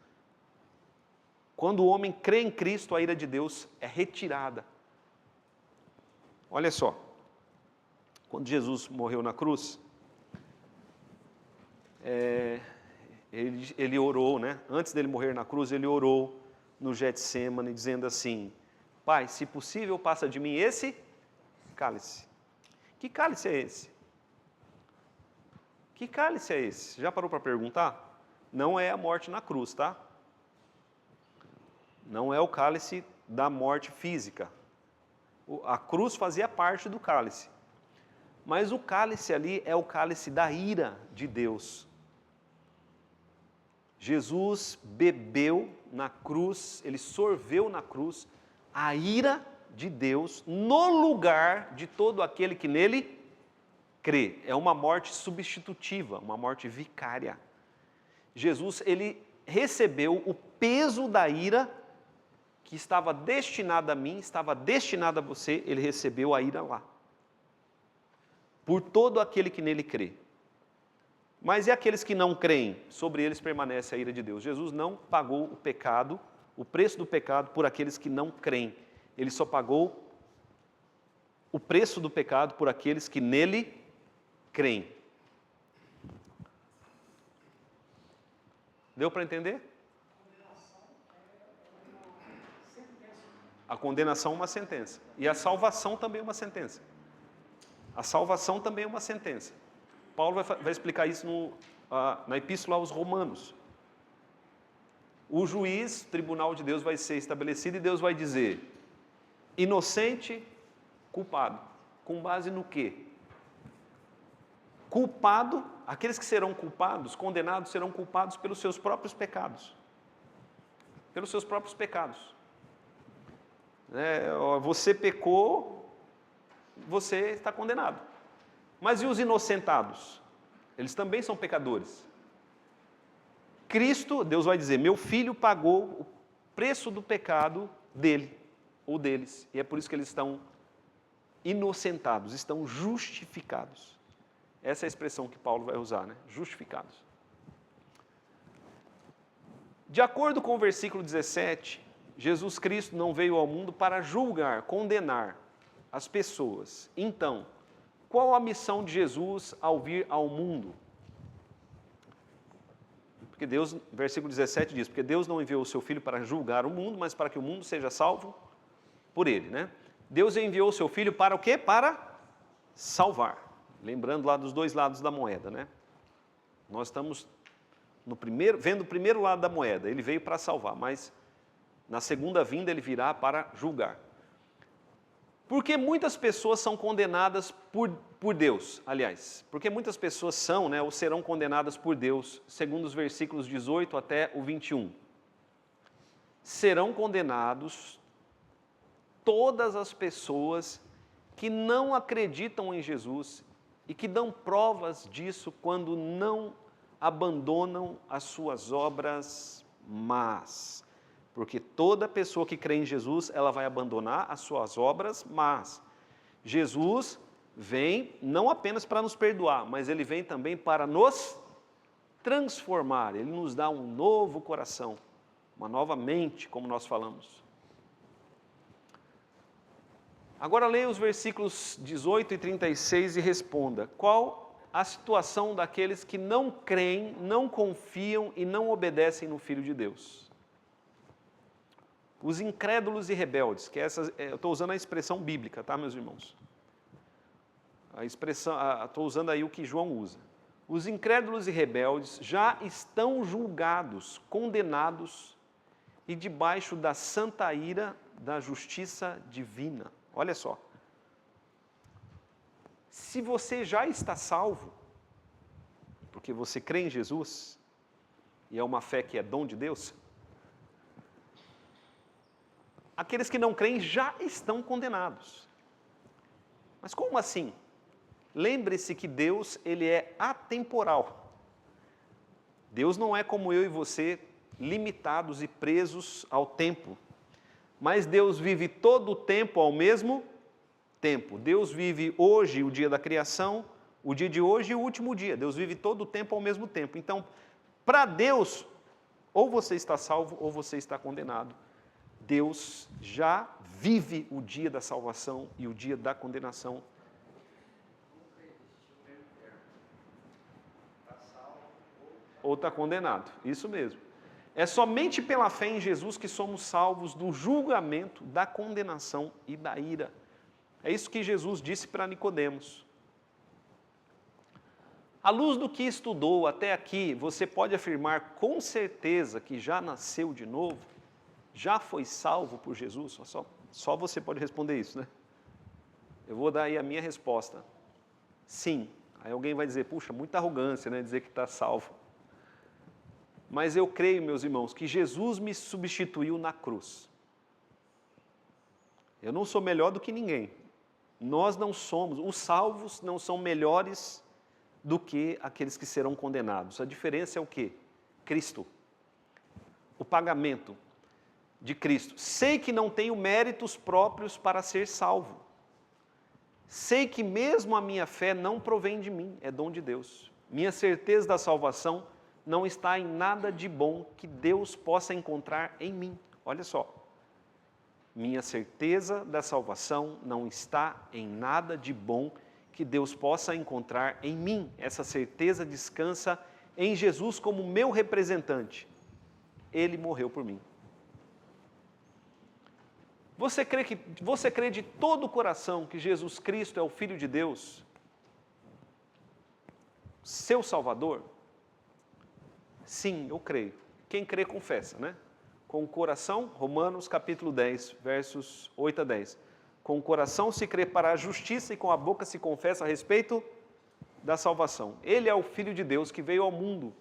Speaker 1: Quando o homem crê em Cristo, a ira de Deus é retirada. Olha só, quando Jesus morreu na cruz, ele orou, né? Antes dele morrer na cruz, ele orou no Getsêmani, dizendo assim, Pai, se possível, passa de mim esse cálice. Que cálice é esse? Que cálice é esse? Já parou para perguntar? Não é a morte na cruz, tá? Não é o cálice da morte física. A cruz fazia parte do cálice. Mas o cálice ali é o cálice da ira de Deus. Jesus bebeu na cruz, ele sorveu na cruz a ira de Deus no lugar de todo aquele que nele crê. É uma morte substitutiva, uma morte vicária. Jesus, ele recebeu o peso da ira que estava destinada a mim, estava destinada a você, ele recebeu a ira lá. Por todo aquele que nele crê. Mas e aqueles que não creem? Sobre eles permanece a ira de Deus. Jesus não pagou o pecado, o preço do pecado por aqueles que não creem. Ele só pagou o preço do pecado por aqueles que nele creem. Deu para entender? A condenação é uma sentença. E a salvação também é uma sentença. A salvação também é uma sentença. Paulo vai explicar isso na Epístola aos Romanos. O juiz, o tribunal de Deus vai ser estabelecido e Deus vai dizer: inocente, culpado. Com base no quê? Culpado, aqueles que serão culpados, condenados, serão culpados pelos seus próprios pecados. Pelos seus próprios pecados. Você pecou, você está condenado. Mas e os inocentados? Eles também são pecadores. Cristo, Deus vai dizer, meu filho pagou o preço do pecado dele, ou deles. E é por isso que eles estão inocentados, estão justificados. Essa é a expressão que Paulo vai usar, né? Justificados. De acordo com o versículo 17, Jesus Cristo não veio ao mundo para julgar, condenar as pessoas. Então, qual a missão de Jesus ao vir ao mundo? Porque Deus, versículo 17 diz, porque Deus não enviou o seu Filho para julgar o mundo, mas para que o mundo seja salvo por ele, né? Deus enviou o seu Filho para o quê? Para salvar. Lembrando lá dos dois lados da moeda, né? Nós estamos vendo o primeiro lado da moeda, ele veio para salvar, mas na segunda vinda ele virá para julgar. Porque muitas pessoas são condenadas por Deus, aliás, porque muitas pessoas são, né, ou serão condenadas por Deus, segundo os versículos 18 até o 21. Serão condenados todas as pessoas que não acreditam em Jesus e que dão provas disso quando não abandonam as suas obras más. Porque toda pessoa que crê em Jesus, ela vai abandonar as suas obras más. Jesus vem não apenas para nos perdoar, mas ele vem também para nos transformar. Ele nos dá um novo coração, uma nova mente, como nós falamos. Agora leia os versículos 18 e 36 e responda: qual a situação daqueles que não creem, não confiam e não obedecem no Filho de Deus? Os incrédulos e rebeldes, que eu estou usando a expressão bíblica, tá, meus irmãos? Estou usando aí o que João usa. Os incrédulos e rebeldes já estão julgados, condenados e debaixo da santa ira da justiça divina. Olha só. Se você já está salvo, porque você crê em Jesus, e é uma fé que é dom de Deus, aqueles que não creem já estão condenados. Mas como assim? Lembre-se que Deus, ele é atemporal. Deus não é como eu e você, limitados e presos ao tempo. Mas Deus vive todo o tempo ao mesmo tempo. Deus vive hoje o dia da criação, o dia de hoje e o último dia. Deus vive todo o tempo ao mesmo tempo. Então, para Deus, ou você está salvo ou você está condenado. Deus já vive o dia da salvação e o dia da condenação. Ou está condenado, isso mesmo. É somente pela fé em Jesus que somos salvos do julgamento, da condenação e da ira. É isso que Jesus disse para Nicodemos. À luz do que estudou até aqui, você pode afirmar com certeza que já nasceu de novo? Já foi salvo por Jesus? Só você pode responder isso, né? Eu vou dar aí a minha resposta. Sim. Aí alguém vai dizer, puxa, muita arrogância, né? Dizer que está salvo. mas eu creio, meus irmãos, que Jesus me substituiu na cruz. Eu não sou melhor do que ninguém. Nós não somos, os salvos não são melhores do que aqueles que serão condenados. A diferença é o quê? Cristo. O pagamento de Cristo. Sei que não tenho méritos próprios para ser salvo. Sei que mesmo a minha fé não provém de mim, é dom de Deus. Minha certeza da salvação não está em nada de bom que Deus possa encontrar em mim. Olha só. Minha certeza da salvação não está em nada de bom que Deus possa encontrar em mim. Essa certeza descansa em Jesus como meu representante. Ele morreu por mim. Você crê de todo o coração que Jesus Cristo é o Filho de Deus? Seu Salvador? Sim, eu creio. Quem crê, confessa, né? Com o coração, Romanos capítulo 10, versos 8 a 10. Com o coração se crê para a justiça e com a boca se confessa a respeito da salvação. Ele é o Filho de Deus que veio ao mundo,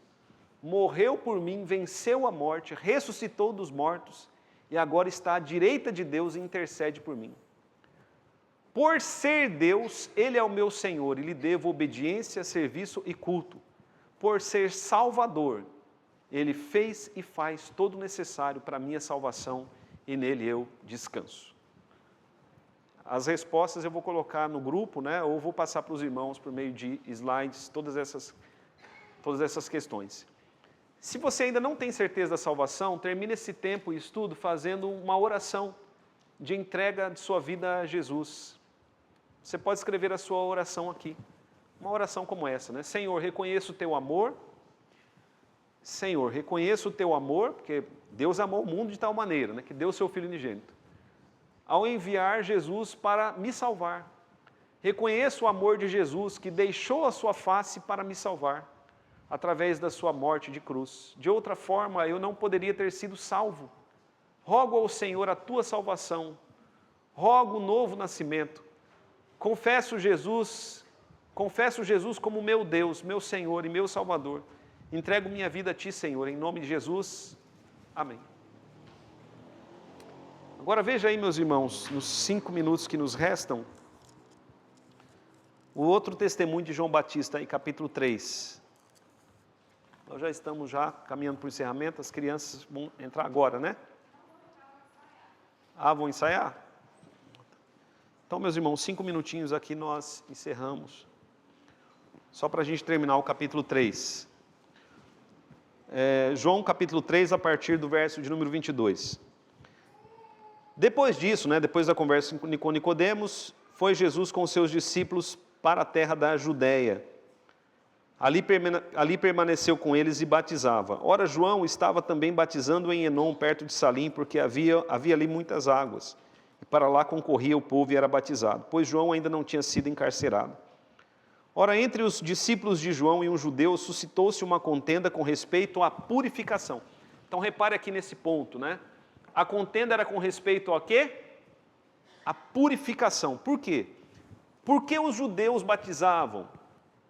Speaker 1: morreu por mim, venceu a morte, ressuscitou dos mortos e agora está à direita de Deus e intercede por mim. Por ser Deus, Ele é o meu Senhor e lhe devo obediência, serviço e culto. Por ser Salvador, Ele fez e faz todo o necessário para a minha salvação e nele eu descanso. As respostas eu vou colocar no grupo, né, ou vou passar para os irmãos por meio de slides, todas essas questões. Se você ainda não tem certeza da salvação, termine esse tempo e estudo fazendo uma oração de entrega de sua vida a Jesus. Você pode escrever a sua oração aqui. Uma oração como essa, né? Senhor, reconheço o teu amor. Senhor, reconheço o teu amor, porque Deus amou o mundo de tal maneira, né, que deu o seu Filho unigênito, ao enviar Jesus para me salvar. Reconheço o amor de Jesus, que deixou a sua face para me salvar, através da sua morte de cruz. De outra forma, eu não poderia ter sido salvo. Rogo ao Senhor a tua salvação. Rogo o novo nascimento. Confesso Jesus como meu Deus, meu Senhor e meu Salvador. Entrego minha vida a Ti, Senhor, em nome de Jesus. Amém. Agora veja aí, meus irmãos, nos 5 minutos que nos restam, o outro testemunho de João Batista, em capítulo 3. Nós já estamos caminhando para o encerramento, as crianças vão entrar agora, né? Vão ensaiar? Então, meus irmãos, 5 minutinhos aqui nós encerramos. Só para a gente terminar o capítulo 3. João capítulo 3, a partir do verso de número 22. Depois disso, né, depois da conversa com Nicodemos, foi Jesus com seus discípulos para a terra da Judéia. Ali permaneceu com eles e batizava. Ora, João estava também batizando em Enom, perto de Salim, porque havia ali muitas águas. E para lá concorria o povo e era batizado, pois João ainda não tinha sido encarcerado. Ora, entre os discípulos de João e um judeu, suscitou-se uma contenda com respeito à purificação. Então, repare aqui nesse ponto, né? A contenda era com respeito a quê? A purificação. Por quê? Porque os judeus batizavam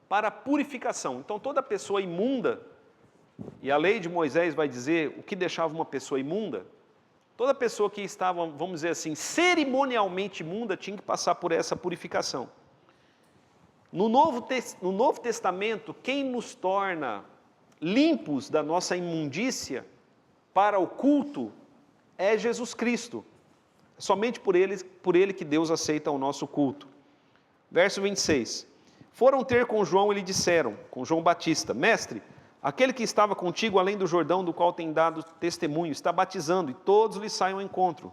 Speaker 1: para a purificação. Então, toda pessoa imunda, e a lei de Moisés vai dizer o que deixava uma pessoa imunda, toda pessoa que estava, vamos dizer assim, cerimonialmente imunda, tinha que passar por essa purificação. No Novo Testamento, quem nos torna limpos da nossa imundícia para o culto é Jesus Cristo. Somente por ele que Deus aceita o nosso culto. Verso 26. Foram ter com João e lhe disseram, com João Batista, Mestre, aquele que estava contigo além do Jordão, do qual tem dado testemunho, está batizando, e todos lhe saem ao encontro.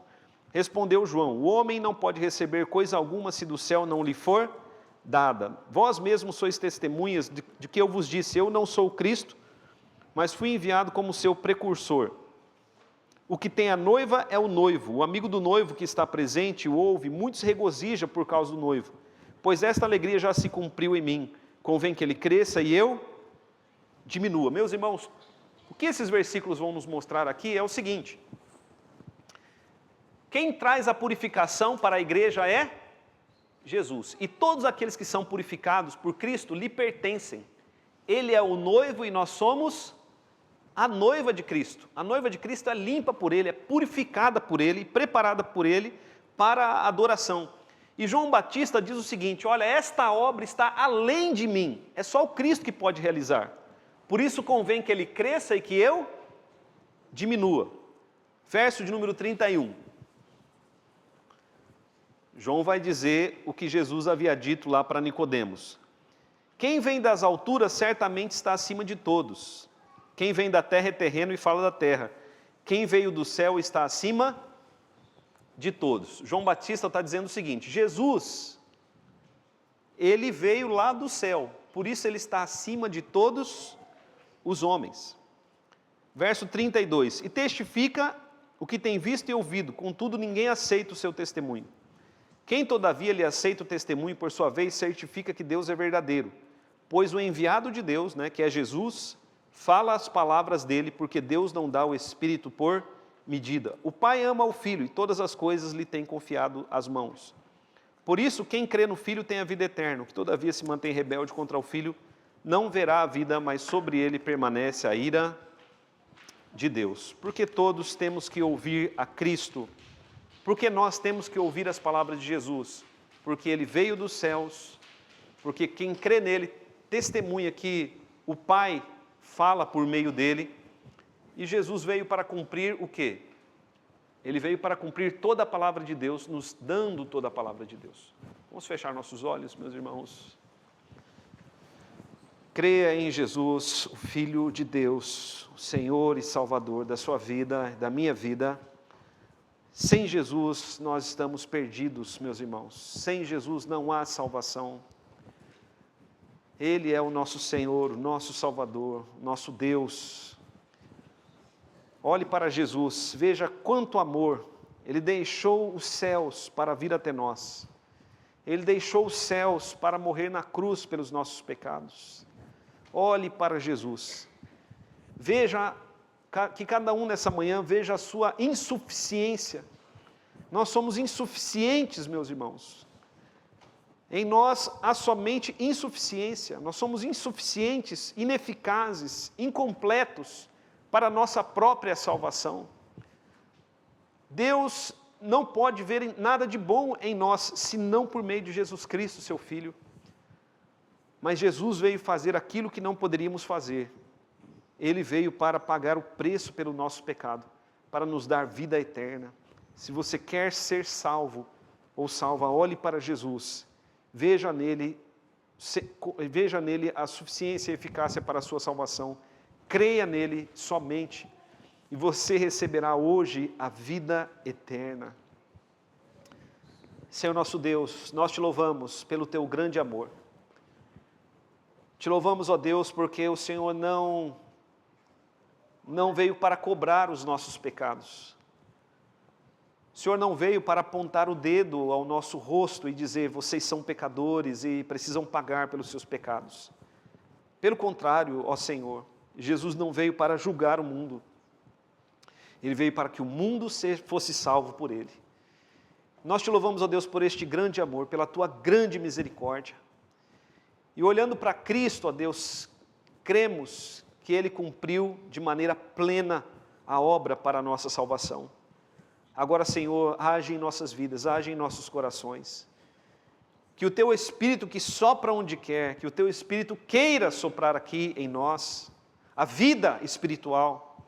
Speaker 1: Respondeu João, o homem não pode receber coisa alguma se do céu não lhe for dada. Vós mesmos sois testemunhas de que eu vos disse, eu não sou o Cristo, mas fui enviado como seu precursor. O que tem a noiva é o noivo, o amigo do noivo que está presente o ouve, muito se regozija por causa do noivo, pois esta alegria já se cumpriu em mim, convém que ele cresça e eu diminua. Meus irmãos, o que esses versículos vão nos mostrar aqui é o seguinte, quem traz a purificação para a igreja é Jesus, e todos aqueles que são purificados por Cristo lhe pertencem. Ele é o noivo e nós somos a noiva de Cristo. A noiva de Cristo é limpa por Ele, é purificada por Ele, preparada por Ele para a adoração. E João Batista diz o seguinte: olha, esta obra está além de mim, é só o Cristo que pode realizar. Por isso convém que Ele cresça e que eu diminua. Verso de número 31. João vai dizer o que Jesus havia dito lá para Nicodemos. Quem vem das alturas certamente está acima de todos. Quem vem da terra é terreno e fala da terra. Quem veio do céu está acima de todos. João Batista está dizendo o seguinte: Jesus, ele veio lá do céu, por isso ele está acima de todos os homens. Verso 32. E testifica o que tem visto e ouvido, contudo ninguém aceita o seu testemunho. Quem todavia lhe aceita o testemunho, por sua vez, certifica que Deus é verdadeiro, pois o enviado de Deus, que é Jesus, fala as palavras dele, porque Deus não dá o Espírito por medida. O Pai ama o Filho e todas as coisas lhe tem confiado às mãos. Por isso, quem crê no Filho tem a vida eterna, que todavia se mantém rebelde contra o Filho, não verá a vida, mas sobre ele permanece a ira de Deus. Porque todos temos que ouvir a Cristo. Porque nós temos que ouvir as palavras de Jesus. Porque Ele veio dos céus. Porque quem crê nele testemunha que o Pai fala por meio dele. E Jesus veio para cumprir o quê? Ele veio para cumprir toda a palavra de Deus, nos dando toda a palavra de Deus. Vamos fechar nossos olhos, meus irmãos. Creia em Jesus, o Filho de Deus, o Senhor e Salvador da sua vida, da minha vida. Sem Jesus nós estamos perdidos, meus irmãos. Sem Jesus não há salvação. Ele é o nosso Senhor, o nosso Salvador, nosso Deus. Olhe para Jesus, veja quanto amor. Ele deixou os céus para vir até nós. Ele deixou os céus para morrer na cruz pelos nossos pecados. Olhe para Jesus. Veja que cada um nessa manhã veja a sua insuficiência. Nós somos insuficientes, meus irmãos. Em nós há somente insuficiência. Nós somos insuficientes, ineficazes, incompletos para a nossa própria salvação. Deus não pode ver nada de bom em nós, senão por meio de Jesus Cristo, seu Filho. Mas Jesus veio fazer aquilo que não poderíamos fazer. Ele veio para pagar o preço pelo nosso pecado, para nos dar vida eterna. Se você quer ser salvo ou salva, olhe para Jesus. Veja nele a suficiência e eficácia para a sua salvação. Creia nele somente e você receberá hoje a vida eterna. Senhor nosso Deus, nós te louvamos pelo teu grande amor. Te louvamos, ó Deus, porque o Senhor não veio para cobrar os nossos pecados. O Senhor não veio para apontar o dedo ao nosso rosto e dizer: vocês são pecadores e precisam pagar pelos seus pecados. Pelo contrário, ó Senhor, Jesus não veio para julgar o mundo. Ele veio para que o mundo fosse salvo por Ele. Nós te louvamos, ó Deus, por este grande amor, pela tua grande misericórdia. E olhando para Cristo, ó Deus, cremos que Ele cumpriu de maneira plena a obra para a nossa salvação. Agora, Senhor, age em nossas vidas, age em nossos corações. Que o Teu Espírito que sopra onde quer, que o Teu Espírito queira soprar aqui em nós, a vida espiritual.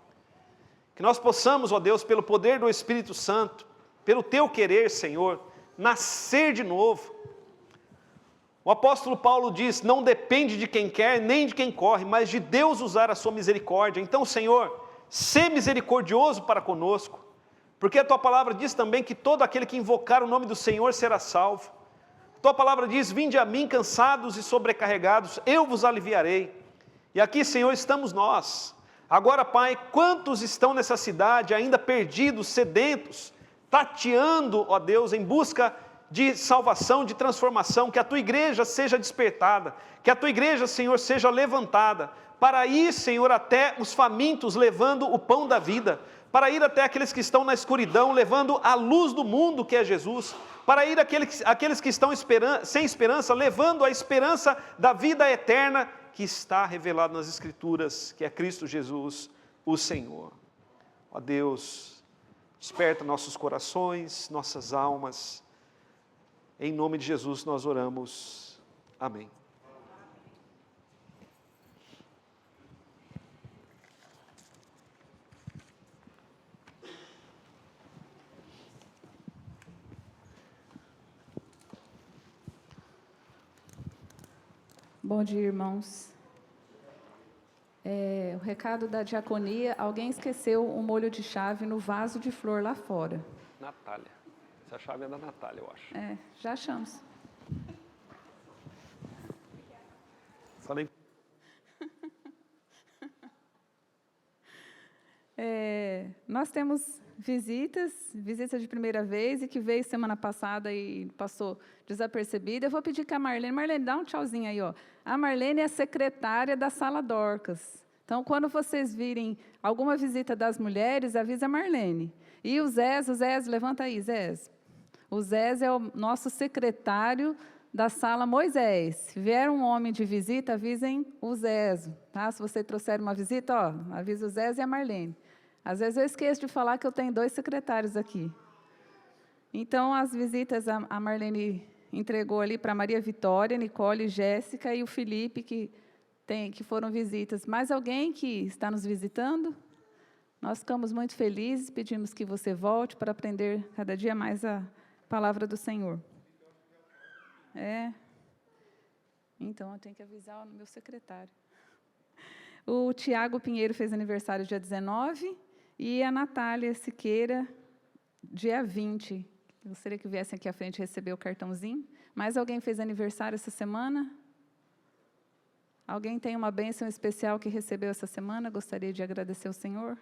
Speaker 1: Que nós possamos, ó Deus, pelo poder do Espírito Santo, pelo Teu querer, Senhor, nascer de novo. O apóstolo Paulo diz: não depende de quem quer, nem de quem corre, mas de Deus usar a sua misericórdia. Então, Senhor, sê misericordioso para conosco, porque a Tua palavra diz também que todo aquele que invocar o nome do Senhor será salvo. A Tua palavra diz: vinde a mim cansados e sobrecarregados, eu vos aliviarei. E aqui, Senhor, estamos nós. Agora, Pai, quantos estão nessa cidade ainda perdidos, sedentos, tateando, ó Deus, em busca de salvação, de transformação, que a Tua igreja seja despertada, que a Tua igreja, Senhor, seja levantada, para ir, Senhor, até os famintos, levando o pão da vida, para ir até aqueles que estão na escuridão, levando a luz do mundo, que é Jesus, para ir àqueles que estão sem esperança, levando a esperança da vida eterna, que está revelado nas Escrituras, que é Cristo Jesus, o Senhor. Ó Deus, desperta nossos corações, nossas almas. Em nome de Jesus nós oramos. Amém.
Speaker 5: Bom dia, irmãos. O recado da diaconia: alguém esqueceu um molho de chave no vaso de flor lá fora.
Speaker 1: Natália. Essa chave é da Natália, eu acho.
Speaker 5: Já achamos.
Speaker 1: Falei.
Speaker 5: Nós temos visitas de primeira vez e que veio semana passada e passou desapercebida. Eu vou pedir que a Marlene, dá um tchauzinho aí, ó. A Marlene é secretária da Sala Dorcas. Então, quando vocês virem alguma visita das mulheres, avisa a Marlene. E o Zés, levanta aí, Zés. O Zés é o nosso secretário da Sala Moisés. Se vier um homem de visita, avisem o Zés, tá? Se você trouxer uma visita, ó, avisa o Zés e a Marlene. Às vezes eu esqueço de falar que eu tenho 2 secretários aqui. Então, as visitas a Marlene entregou ali para Maria Vitória, Nicole, Jéssica e o Felipe, que foram visitas. Mais alguém que está nos visitando? Nós ficamos muito felizes, pedimos que você volte para aprender cada dia mais a palavra do Senhor. Então, eu tenho que avisar o meu secretário. O Tiago Pinheiro fez aniversário dia 19 e a Natália Siqueira, dia 20. Eu gostaria que viessem aqui à frente receber o cartãozinho. Mais alguém fez aniversário essa semana? Alguém tem uma bênção especial que recebeu essa semana? Gostaria de agradecer ao Senhor?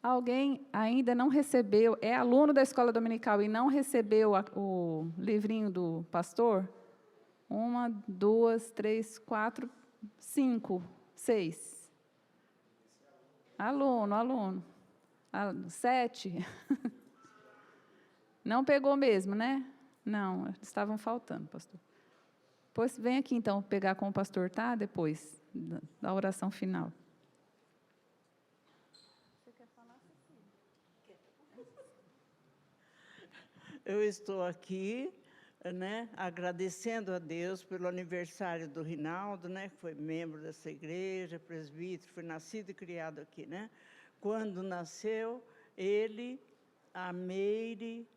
Speaker 5: Alguém ainda não recebeu, é aluno da escola dominical e não recebeu o livrinho do pastor? 1, 2, 3, 4, 5, 6. Aluno. 7. Não pegou mesmo, né? Não, estavam faltando, pastor. Pois vem aqui, então, pegar com o pastor, tá? Depois da oração final.
Speaker 6: Eu estou aqui, agradecendo a Deus pelo aniversário do Rinaldo, que foi membro dessa igreja, presbítero, foi nascido e criado aqui, Quando nasceu, ele, a Meire,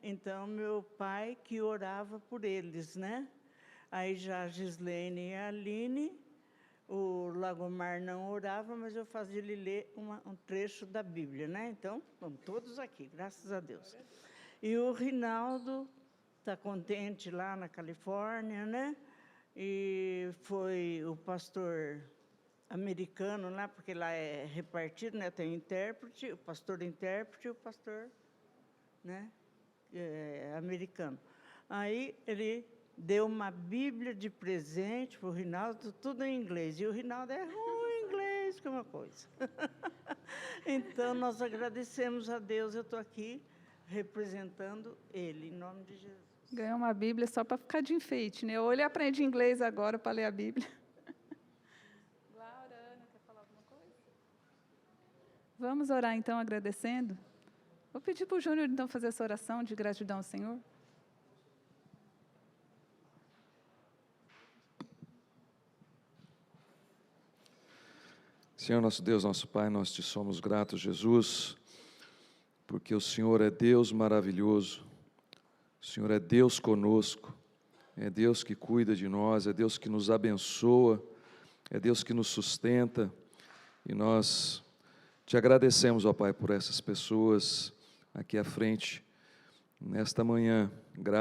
Speaker 6: Então, meu pai que orava por eles, Aí já a Gislene e a Aline, o Lagomar não orava, mas eu fazia ele ler um trecho da Bíblia, Então, vamos todos aqui, graças a Deus. E o Rinaldo está contente lá na Califórnia, E foi o pastor americano lá, porque lá é repartido, Tem o intérprete, o pastor intérprete e o pastor, americano. Aí ele deu uma Bíblia de presente para o Rinaldo, tudo em inglês. E o Rinaldo é ruim em inglês, que é uma coisa. Então, nós agradecemos a Deus. Eu estou aqui representando ele, em nome de Jesus.
Speaker 5: Ganhou uma Bíblia só para ficar de enfeite, Ou ele aprende inglês agora para ler a Bíblia. Laura, Ana, quer falar alguma coisa? Vamos orar, então, agradecendo? Vou pedir para o Júnior, então, fazer essa oração de gratidão ao Senhor.
Speaker 7: Senhor, nosso Deus, nosso Pai, nós te somos gratos, Jesus, porque o Senhor é Deus maravilhoso, o Senhor é Deus conosco, é Deus que cuida de nós, é Deus que nos abençoa, é Deus que nos sustenta, e nós te agradecemos, ó Pai, por essas pessoas aqui à frente, nesta manhã, graças